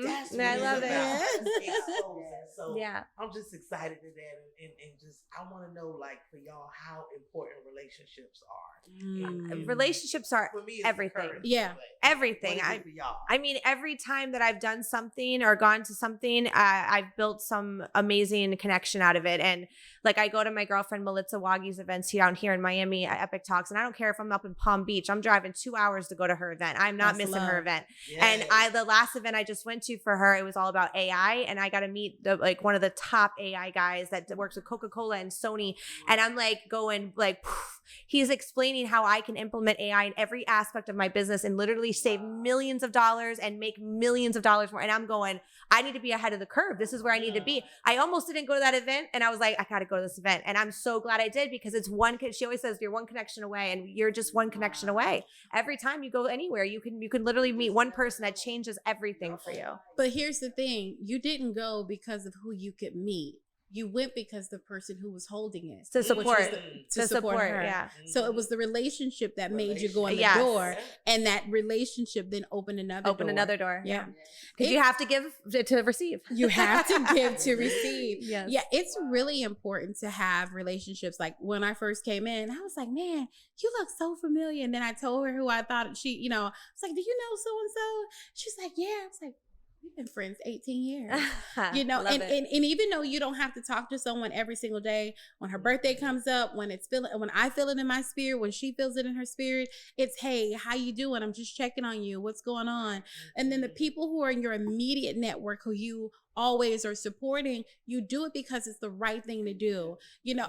That's what I it's love about. it. Exposing. So Yeah. I'm just excited to that, and just I want to know, like, for y'all, how important relationships are. Relationships are For me, it's everything. encouraging, Yeah. but everything. what is it for y'all? I mean, every time that I've done something or gone to something, I've built some amazing connection out of it. And like, I go to my girlfriend Melissa Wagi's events down here in Miami at Epic Talks, and I don't care if I'm up in Palm Beach. I'm driving 2 hours to go to her event. I'm not That's missing her love. event. Yes. And the last event I just went to for her, it was all about AI, and I got to meet one of the top AI guys that works with Coca-Cola and Sony. And I'm like going like, he's explaining how I can implement AI in every aspect of my business and literally save millions of dollars and make millions of dollars more. And I'm going, I need to be ahead of the curve. This is where I need to be. I almost didn't go to that event, and I was like, I got to go to this event. And I'm so glad I did, because it's she always says you're one connection away, and you're just one connection away. Every time you go anywhere, you can literally meet one person that changes everything for you. But here's the thing. You didn't go because of who you could meet. You went because the person who was holding it. To support. To support her. Yeah. So it was the relationship that made you go in the door. And that relationship then opened another door. Yeah. Because you have to give to receive. You have to give to receive. Yes. Yeah. It's really important to have relationships. Like when I first came in, I was like, man, you look so familiar. And then I told her who I thought I was like, do you know so-and-so? She's like, yeah. I was like, we've been friends 18 years, and even though you don't have to talk to someone every single day, when her birthday comes up, when I feel it in my spirit, when she feels it in her spirit, it's, hey, how you doing? I'm just checking on you. What's going on? And then the people who are in your immediate network, who you always are supporting, you do it because it's the right thing to do.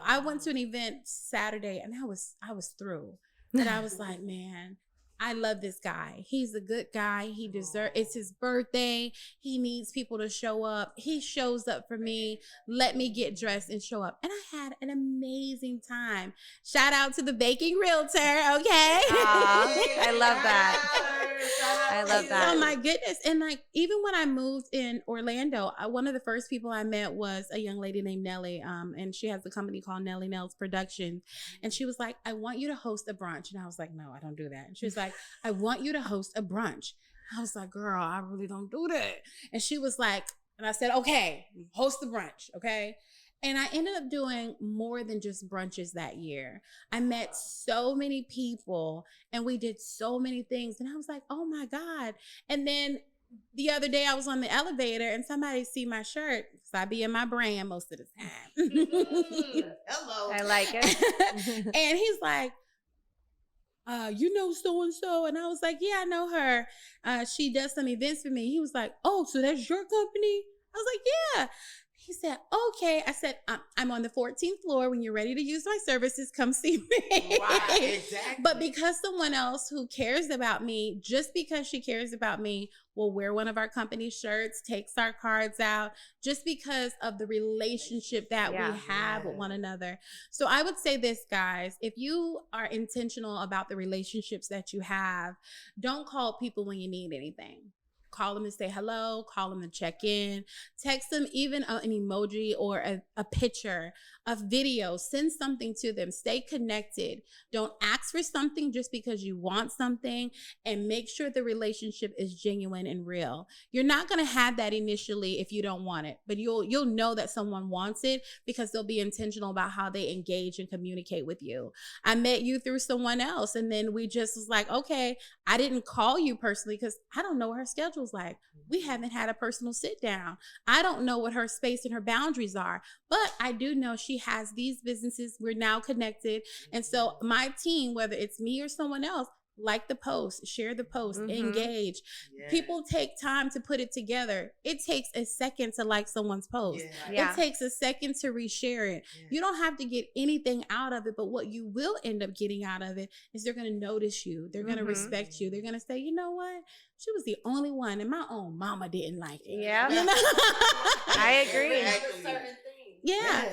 I went to an event Saturday and I was through, and I was like, man, I love this guy. He's a good guy. It's his birthday. He needs people to show up. He shows up for me. Let me get dressed and show up. And I had an amazing time. Shout out to the baking realtor, okay? I love that. I love that. Oh my goodness. And like, even when I moved in Orlando, one of the first people I met was a young lady named Nellie. And she has a company called Nellie Nell's Productions. And she was like, I want you to host a brunch. And I was like, no, I don't do that. And she was like, I want you to host a brunch. I was like, girl, I really don't do that. And she was like, and I said, okay, host the brunch. Okay. And I ended up doing more than just brunches that year. I met so many people and we did so many things. And I was like, oh my God. And then the other day I was on the elevator and somebody see my shirt, because I be in my brand most of the time. Hello. I like it. And he's like, you know so-and-so? And I was like, yeah, I know her. She does some events for me. He was like, oh, so that's your company? I was like, yeah. He said, okay. I said, I'm on the 14th floor. When you're ready to use my services, come see me. Right, exactly. But because someone else who cares about me, just because she cares about me, will wear one of our company shirts, takes our cards out, just because of the relationship that we have with one another. So I would say this, guys, if you are intentional about the relationships that you have, don't call people when you need anything. Call them and say hello, call them and check in, text them even an emoji or a picture, a video, send something to them, stay connected. Don't ask for something just because you want something, and make sure the relationship is genuine and real. You're not going to have that initially if you don't want it, but you'll know that someone wants it because they'll be intentional about how they engage and communicate with you. I met you through someone else, and then we just was like, okay, I didn't call you personally because I don't know what her schedule's like. We haven't had a personal sit down. I don't know what her space and her boundaries are, but I do know she has these businesses. We're now connected. And so my team, whether it's me or someone else, like the post, share the post, engage. Yes. People take time to put it together. It takes a second to like someone's post. It takes a second to reshare it. You don't have to get anything out of it, but what you will end up getting out of it is they're going to notice you. They're going to respect you. They're going to say, you know what? She was the only one, and my own mama didn't like it. Yeah. You know? I agree. Yeah.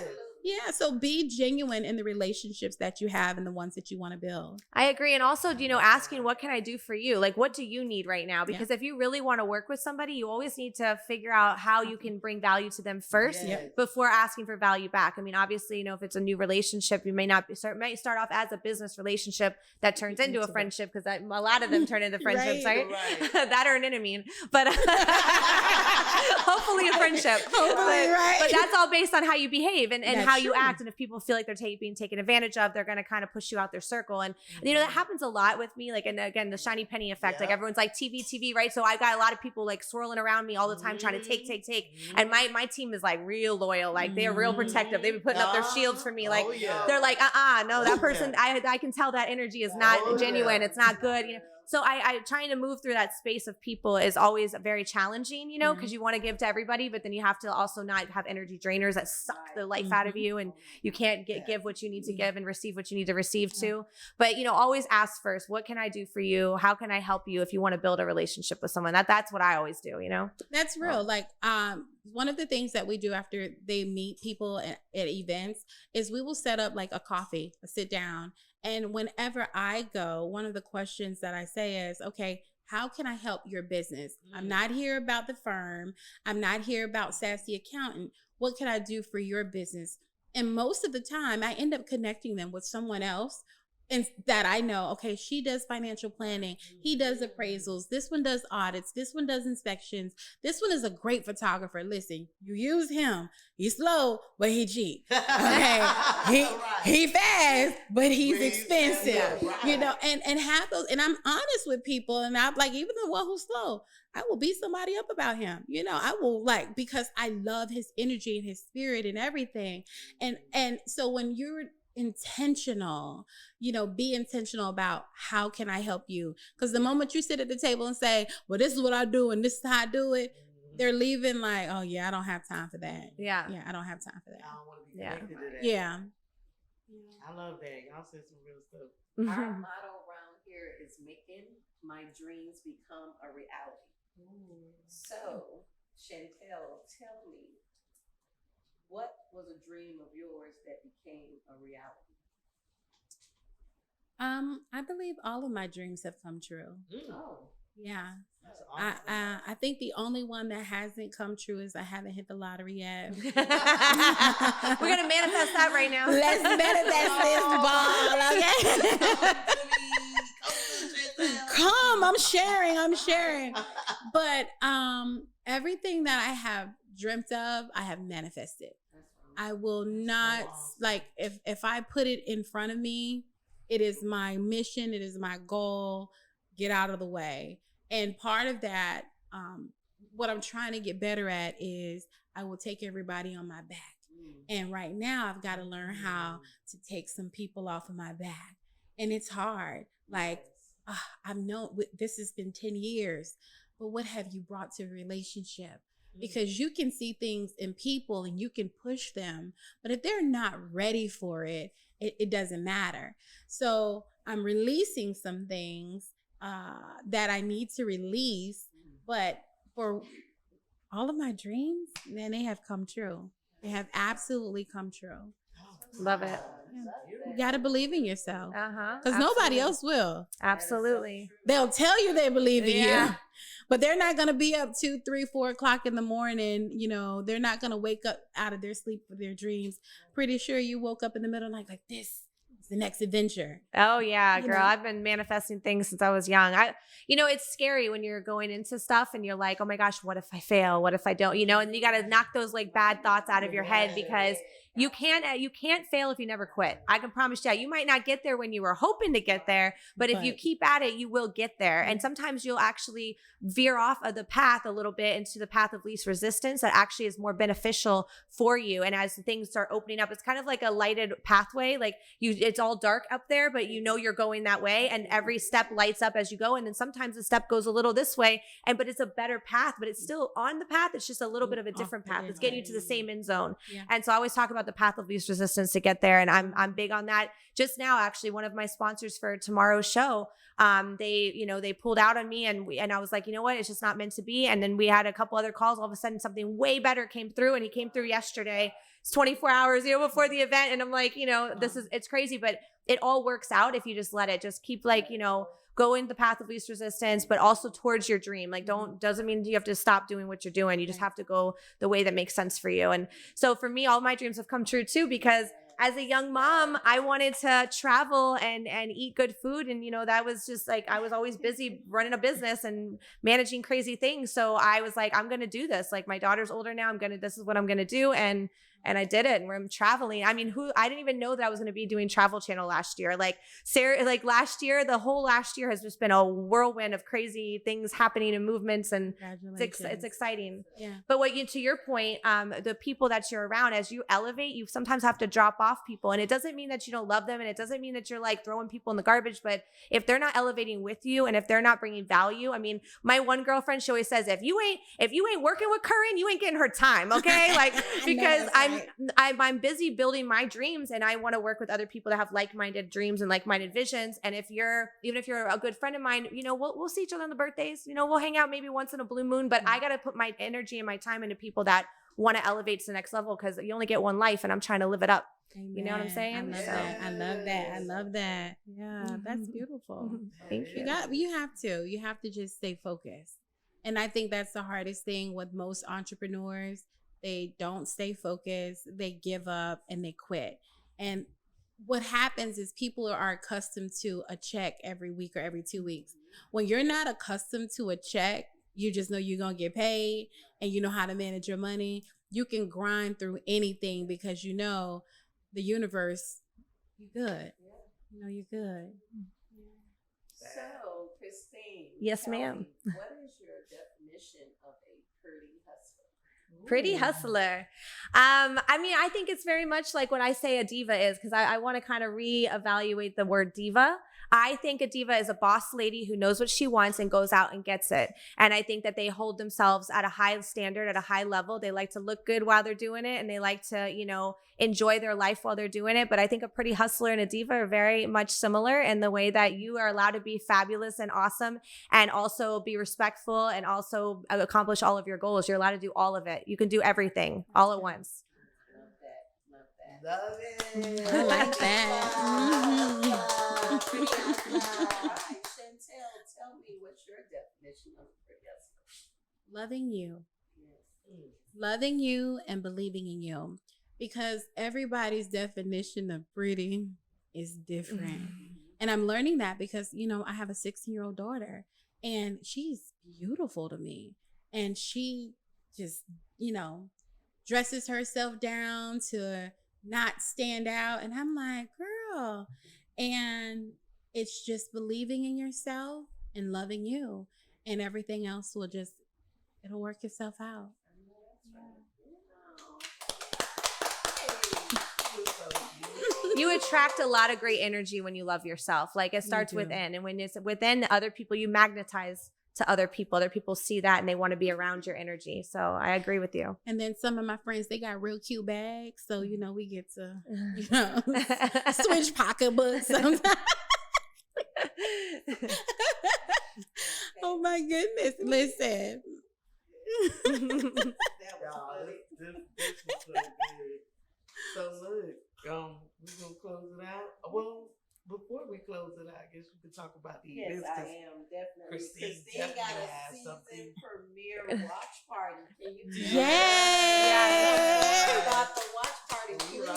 Yeah, so be genuine in the relationships that you have and the ones that you want to build. I agree. And also, asking, what can I do for you? Like, what do you need right now? Because if you really want to work with somebody, you always need to figure out how you can bring value to them first before asking for value back. I mean, obviously, if it's a new relationship, you may start off as a business relationship that turns into a friendship, because a lot of them turn into friendships, right? That or an enemy. But hopefully a friendship. But that's all based on how you behave and how you act. And if people feel like they're being taken advantage of, they're going to kind of push you out their circle. And that happens a lot with me. Like, and again, the shiny penny effect. Like, everyone's like TV, right? So I've got a lot of people like swirling around me all the time, trying to take. And my team is like real loyal. Like, they're real protective. They've been putting up their shields for me. Like, they're like, no, that person, I can tell that energy is not genuine. It's not good. So I trying to move through that space of people is always very challenging, you know, because you want to give to everybody, but then you have to also not have energy drainers that suck the life out of you, and you can't give what you need to give and receive what you need to receive too. But, you know, always ask first, what can I do for you? How can I help you if you want to build a relationship with someone? That's what I always do, you know? That's real. Like, one of the things that we do after they meet people at events is we will set up like a coffee, a sit down. And whenever I go, one of the questions that I say is, okay, how can I help your business? I'm not here about the firm. I'm not here about Sassy Accountant. What can I do for your business? And most of the time, I end up connecting them with someone else and that I know, okay, she does financial planning. He does appraisals. This one does audits. This one does inspections. This one is a great photographer. Listen, you use him. He's slow, but he cheap. Okay. He fast, but he's expensive. You know, and have those, and I'm honest with people, and I'm like, even the one who's slow, I will beat somebody up about him. You know, I will, like, because I love his energy and his spirit and everything. And so when you're intentional, you know, be intentional about how can I help you? Because the moment you sit at the table and say, well, this is what I do and this is how I do it, they're leaving like, oh yeah, I don't have time for that. Yeah, I don't have time for that. I don't want to be connected to that. Yeah. I love that. Y'all said some real stuff. Our motto around here is making my dreams become a reality. So, Shantel, tell me, what was a dream of yours that became a reality? I believe all of my dreams have come true. Oh, Yeah. That's awesome. I think the only one that hasn't come true is I haven't hit the lottery yet. We're gonna manifest that right now. Let's manifest this ball, okay? Come, I'm sharing. But everything that I have dreamt of, I have manifested. I will not, like, if I put it in front of me, it is my mission, it is my goal, get out of the way. And part of that, what I'm trying to get better at is I will take everybody on my back. And right now I've got to learn how to take some people off of my back. And it's hard. Like, I've known this has been 10 years, but what have you brought to a relationship? Because you can see things in people and you can push them, but if they're not ready for it, it doesn't matter. So I'm releasing some things that I need to release, but for all of my dreams, man, they have come true. They have absolutely come true. Love it. Yeah. You got to believe in yourself. Because Absolutely. nobody else will. Absolutely. They'll tell you they believe in you, but they're not going to be up 2, 3, 4 o'clock in the morning. You know, they're not going to wake up out of their sleep for their dreams. Pretty sure you woke up in the middle of the night like, this is the next adventure. Oh yeah, You girl. know? I've been manifesting things since I was young. It's scary when you're going into stuff and you're like, oh my gosh, what if I fail? What if I don't? You know, and you got to knock those like bad thoughts out of your head, because you can't fail if you never quit. I can promise you, you might not get there when you were hoping to get there, but if you keep at it, you will get there. And sometimes you'll actually veer off of the path a little bit into the path of least resistance that actually is more beneficial for you. And as things start opening up, it's kind of like a lighted pathway. Like it's all dark up there, but you know you're going that way, and every step lights up as you go. And then sometimes the step goes a little this way, but it's a better path, but it's still on the path. It's just a little bit of a different path. It's getting you to the same end zone. Yeah. And so I always talk about the path of least resistance to get there. And I'm big on that. Just now, actually, one of my sponsors for tomorrow's show, they pulled out on me, and I was like, you know what? It's just not meant to be. And then we had a couple other calls. All of a sudden, something way better came through, and he came through yesterday. It's 24 hours, before the event. And I'm like, it's crazy, but it all works out if you just let it. Just keep going the path of least resistance, but also towards your dream. Like, doesn't mean you have to stop doing what you're doing. You just have to go the way that makes sense for you. And so for me, all my dreams have come true too, because as a young mom, I wanted to travel and eat good food. And, that was just like, I was always busy running a business and managing crazy things. So I was like, I'm going to do this. Like, my daughter's older now. This is what I'm going to do. And and I did it. And we're traveling. I mean, I didn't even know that I was going to be doing Travel Channel last year. Like Sarah, like last year, the whole last year has just been a whirlwind of crazy things happening and movements, and it's exciting. Yeah. But to your point, the people that you're around, as you elevate, you sometimes have to drop off people, and it doesn't mean that you don't love them, and it doesn't mean that you're like throwing people in the garbage. But if they're not elevating with you, and if they're not bringing value, I mean, my one girlfriend, she always says, if you ain't working with Curran, you ain't getting her time, okay? Like, because I'm busy building my dreams, and I want to work with other people that have like-minded dreams and like-minded visions. And even if you're a good friend of mine, we'll see each other on the birthdays, we'll hang out maybe once in a blue moon, but I got to put my energy and my time into people that want to elevate to the next level, because you only get one life, and I'm trying to live it up. Amen. You know what I'm saying? I love that. Yeah, that's beautiful. Thank you. You have to just stay focused. And I think that's the hardest thing with most entrepreneurs. They don't stay focused, they give up, and they quit. And what happens is people are accustomed to a check every week or every 2 weeks. When you're not accustomed to a check, you just know you're going to get paid, and you know how to manage your money. You can grind through anything because you know the universe, you're good. You're good. So, Christine. Yes, ma'am. What is your definition of a pretty hustler? Pretty hustler. I mean, I think it's very much like what I say a diva is, because I want to kind of reevaluate the word diva. I think a diva is a boss lady who knows what she wants and goes out and gets it. And I think that they hold themselves at a high standard, at a high level. They like to look good while they're doing it, and they like to, enjoy their life while they're doing it. But I think a pretty hustler and a diva are very much similar in the way that you are allowed to be fabulous and awesome, and also be respectful, and also accomplish all of your goals. You're allowed to do all of it. You can do everything all at once. Love it. I like that. Shantel, tell me what's your definition of pretty hustler? Loving you. Yes. Loving you and believing in you. Because everybody's definition of pretty is different. And I'm learning that because, I have a 16-year-old daughter, and she's beautiful to me. And she just, dresses herself down to not stand out. And I'm like, girl. And it's just believing in yourself and loving you, and everything else it'll work itself out. You attract a lot of great energy when you love yourself. Like, it starts within, and when it's within other people, you magnetize to other people. Other people see that, and they want to be around your energy. So I agree with you. And then some of my friends, they got real cute bags. So, we get to, switch pocketbooks sometimes. Oh my goodness. Listen. This was so good. So look, we're gonna close it out. Well, before we close it out, I guess we could talk about the Yes, events. I am definitely. Christine got definitely a has season something. premiere watch party. Can you tell Yes. us about the watch party?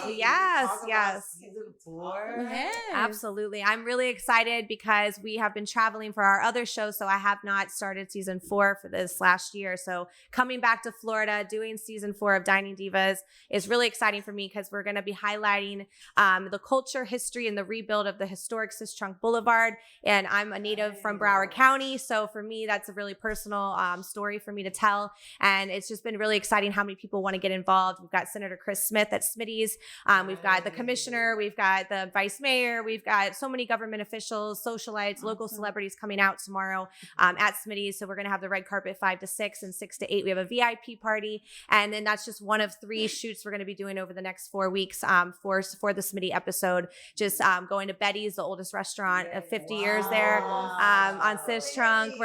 please? Yes, Talk about yes. Season 4. Yes. Absolutely. I'm really excited because we have been traveling for our other shows. So I have not started season 4 for this last year. So coming back to Florida, doing season 4 of Dining Divas is really exciting for me because we're going to be highlighting the culture, history, and the rebuild of the historic Sistrunk Boulevard. And I'm a native from Broward County. So for me, that's a really personal story for me to tell. And it's just been really exciting how many people want to get involved. We've got Senator Chris Smith at Smitty's. We've got the commissioner. We've got the vice mayor. We've got so many government officials, socialites, local celebrities coming out tomorrow at Smitty's. So we're going to have the red carpet 5 to 6 and 6 to 8. We have a VIP party. And then that's just one of 3 shoots we're going to be doing over the next 4 weeks for the Smitty episode. Just going to Betty's, the oldest restaurant of 50 years there on Sistrunk.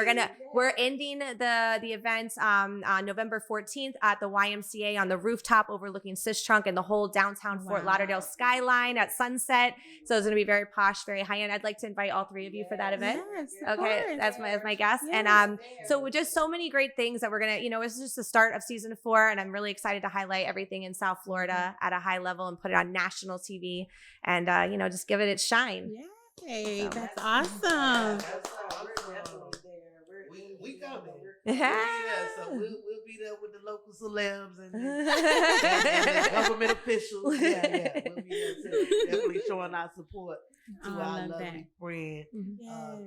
We're ending the event on November 14th at the YMCA on the rooftop overlooking Sistrunk and the whole downtown Fort Lauderdale skyline at sunset. So it's going to be very posh, very high end. I'd like to invite all 3 of you for that event. Yes, Okay, as my guest. Yes. And so with just so many great things that we're gonna, this is just the start of season 4, and I'm really excited to highlight everything in South Florida at a high level and put it on national TV, and just give it its shine. Yay, that's We're awesome. definitely there. We coming. Yeah. So we'll be meet up with the local celebs and the government officials. Yeah. We'll be there too. Definitely showing our support to our lovely friend,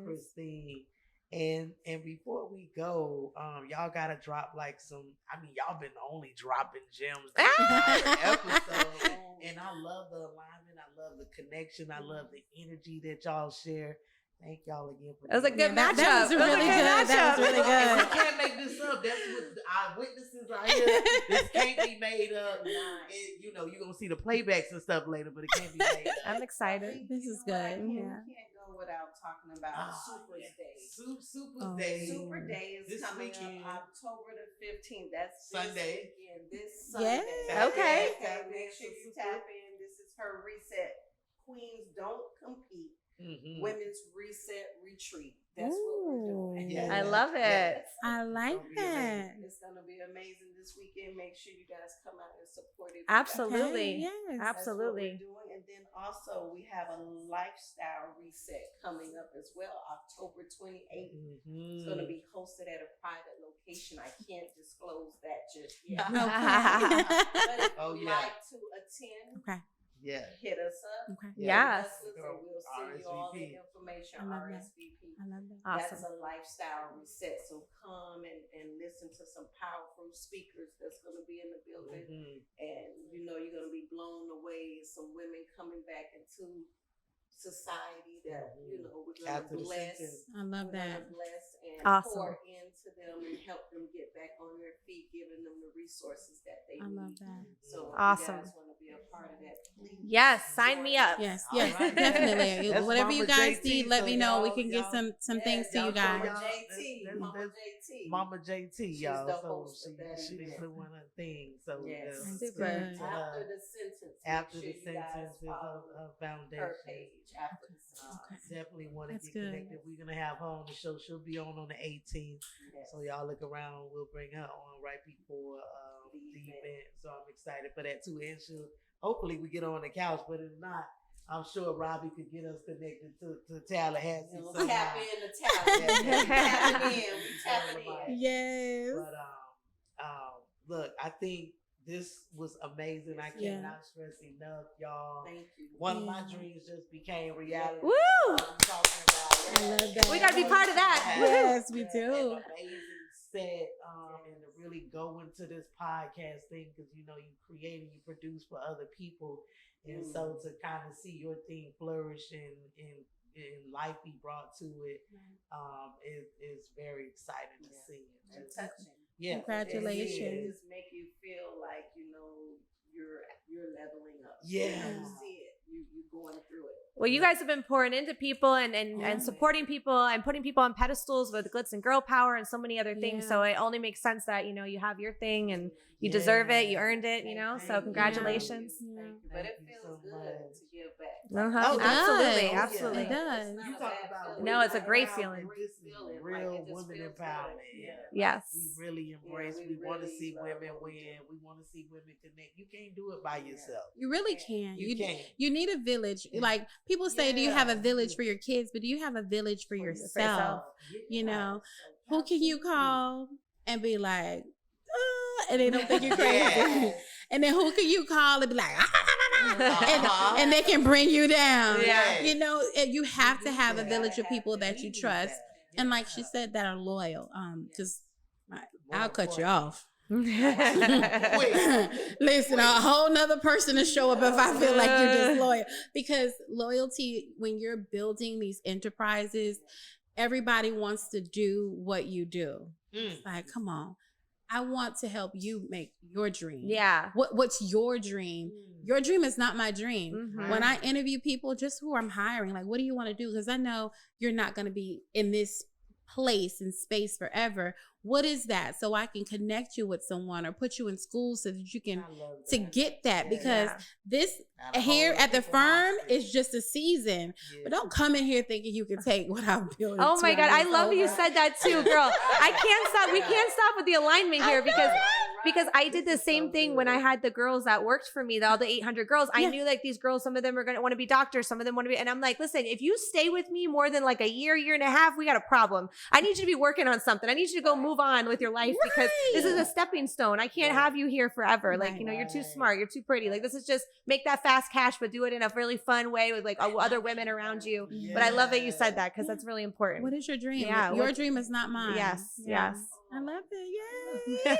Christine. And before we go, y'all gotta drop like some. I mean, y'all been only dropping gems this entire episode, and I love the alignment. I love the connection. I love the energy that y'all share. Thank y'all again for That was a good matchup. That was really good. That was really good. We can't make this up. That's what our witnesses are here. This can't be made up. And, you know, you're going to see the playbacks and stuff later, but it can't be made up. I'm excited. This is good. We can't go without talking about Super's Day. Super's Day. Super Day is this coming weekend. up October the 15th. That's Sunday. This Sunday. Okay. Make sure you tap in. This is her reset. Queens don't compete. Mm-hmm. Women's Reset Retreat. That's what we're doing. Yeah. I love it. I like that. It's going to be amazing this weekend. Make sure you guys come out and support it. Absolutely. Okay, yes. Absolutely. That's what we're doing. And then also we have a lifestyle reset coming up as well, October 28th. Mm-hmm. It's going to be hosted at a private location. I can't disclose that just yet. Okay. But if you'd yeah. like to attend, Okay. Yeah. hit us up. Okay. Yes. And we'll send you all the RSVP. information. I love that. RSVP. I love that. That's Awesome. a lifestyle reset. So come and listen to some powerful speakers that's going to be in the building. Mm-hmm. And you know you're going to be blown away. Some women coming back into society that you know we're going to bless. I love We're that. gonna bless and Awesome. pour into them and help them get back on their feet, giving them the resources that they I need. love that. So Awesome. if you guys want to be a part of that, please Yes, sign me up. Yes, All yes, right. definitely. That's Whatever you Mama guys JT, need, let so me know. We y'all- can get y'all- some things to you guys. Mama That's- JT, that's- Mama that's- JT. Mama JT, She's y'all. the So host of that she's event. doing her thing. So Yes. That's Super. good. After the sentence, after make the sure you guys sentences follow of her foundation. page after the sentence. Definitely want to That's get good. connected. We're gonna have her on the show. She'll be on the 18th. Yes. So y'all look around. We'll bring her on right before the event. So I'm excited for that too. And she'll hopefully we get her on the couch. But if not, I'm sure Robbie could get us connected to Tallahassee. We'll somehow. tap in the talent. Yeah. Tapping in. We tapping in. Yes. But look, I think this was amazing. I Yeah. cannot stress enough, y'all. Thank you. One of my Yeah. dreams just became reality. Woo! I'm talking about. I love that. We gotta be part of that. Yes, we An do. amazing set, and to really go into this podcast thing because you know you create and you produce for other people, and so to kind of see your thing flourish and life be brought to it, is very exciting to see. And Just- touching. yeah, Congratulations. It just make you feel like you're leveling up. Yeah. You see it. You going through it. Well, you guys have been pouring into people and supporting people and putting people on pedestals with glitz and girl power and so many other things. Yeah. So it only makes sense that, you know, you have your thing and you deserve it. You earned it, you know? So congratulations. Yeah. Thank you. But it Thank you feels so good much. to give back. Uh-huh. Oh, it Absolutely. does. Absolutely. It does. It's not You a talk bad about feeling. No, it's a great women feeling. empowerment. This is Feeling, real like, it just women feels good. empowerment. Yeah. Yes. We really embrace. we we want to really see love women what we win. do. We want to see women connect. You can't do it by yourself. You really can. You can't. You need a village. Like people say, do you have a village for your kids? But do you have a village for yourself? You know, who can you call and be like, and they don't think you're crazy? Yes. And then who can you call and be like, Uh-huh. and they can bring you down? Yes. You know, you have to have a that. village of people that you need trust. that. And like she said, that are loyal. Because More I'll cut you important. off. Quick. Listen, a whole nother person to show up if I feel like you're disloyal. Because loyalty, when you're building these enterprises, everybody wants to do what you do. It's like, come on. I want to help you make your dream. Yeah. What's your dream? Your dream is not my dream. Mhm. When I interview people, just who I'm hiring, like, what do you want to do? Because I know you're not going to be in this place and space forever. What is that? So I can connect you with someone or put you in school so that you can I love to that. get that, because Yeah. this Not a here whole at the people firm hospital. is just a season. Yeah. But don't come in here thinking you can take what I'm building. Oh my 20 God. I years love that you over. said that too, girl. I can't stop. We can't stop with the alignment here because I did the same thing when I had the girls that worked for me, all the 800 girls. I Yeah. knew like these girls, some of them are going to want to be doctors. Some of them want to be, and I'm like, listen, if you stay with me more than like a year and a half, we got a problem. I need you to be working on something. I need you to go move move on with your life because this is a stepping stone. I can't have you here forever. Like, you know, you're too smart. You're too pretty. Like, this is just make that fast cash, but do it in a really fun way with like other women around you. Yeah. But I love that you said that because that's really important. What is your dream? Yeah, Your what- dream is not mine. Yes, Yeah. yes. I love it. Yay.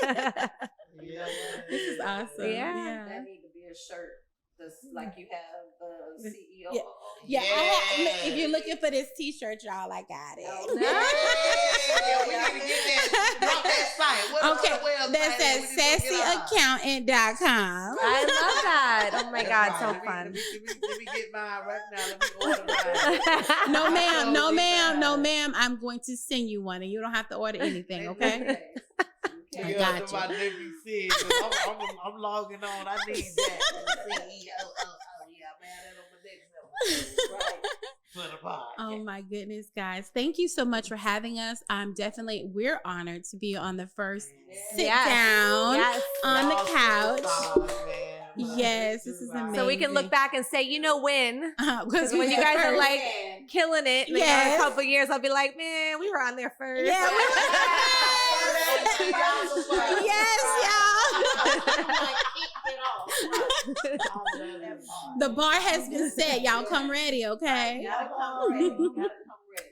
Yeah. This is awesome. Yeah. That need to be a shirt. That's like you have the CEO. Yeah. Yeah, if you're looking for this T-shirt, y'all, I got it. Oh, Yeah, we need to get that. Drop that site. What Okay, the website that's is? at We need to get ours. sassyaccountant.com. I love that. Oh my God, so Let me- fun. Let me get mine right now. Let me order mine. No, ma'am. No, Totally ma'am. No, fine. ma'am. I'm going to send you one, and you don't have to order anything. Okay. I Yeah, got that's you. my WC. I'm logging on. I need that. CEO. Oh, yeah, man. That on my next level. Right. For the podcast. Oh my goodness, guys. Thank you so much for having us. We're honored to be on the first sit Yes. down Yes. on the Y'all couch. superstars, man. Yes, this is amazing. So we can look back and say, you know when? Because When you guys are like Yeah. killing it in Yes. a couple years, I'll be like, man, we were on there first. Yeah, yes, y'all. The bar has been set. Y'all come ready, okay? Gotta come ready. Gotta come ready.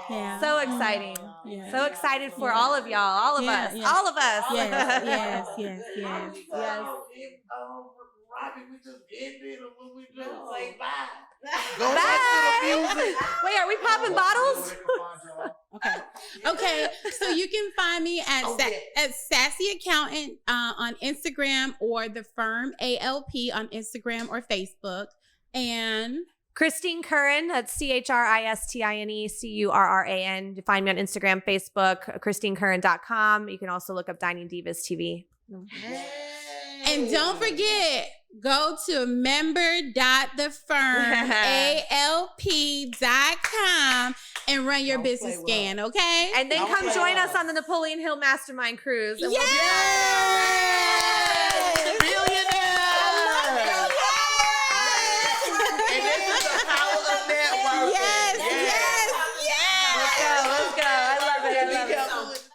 Yeah. So exciting. Yeah. So excited for all of y'all, all of Yeah, us, yeah. all of us. Yes, yes, yes, yes. Yes. Robbie, we just ended or when we just No. say bye. Bye. Go back to the music. Wait, are we popping bottles? Okay. Okay. So you can find me at at Sassy Accountant on Instagram or the firm ALP on Instagram or Facebook. And Christine Curran, that's ChristineCurran. Find me on Instagram, Facebook, ChristineCurran.com. You can also look up Dining Divas TV. and don't forget, go to member.thefirmalp.com and run your Don't business play with scan, okay? And then Don't come play join with us on the Napoleon Hill Mastermind Cruise. And Yes!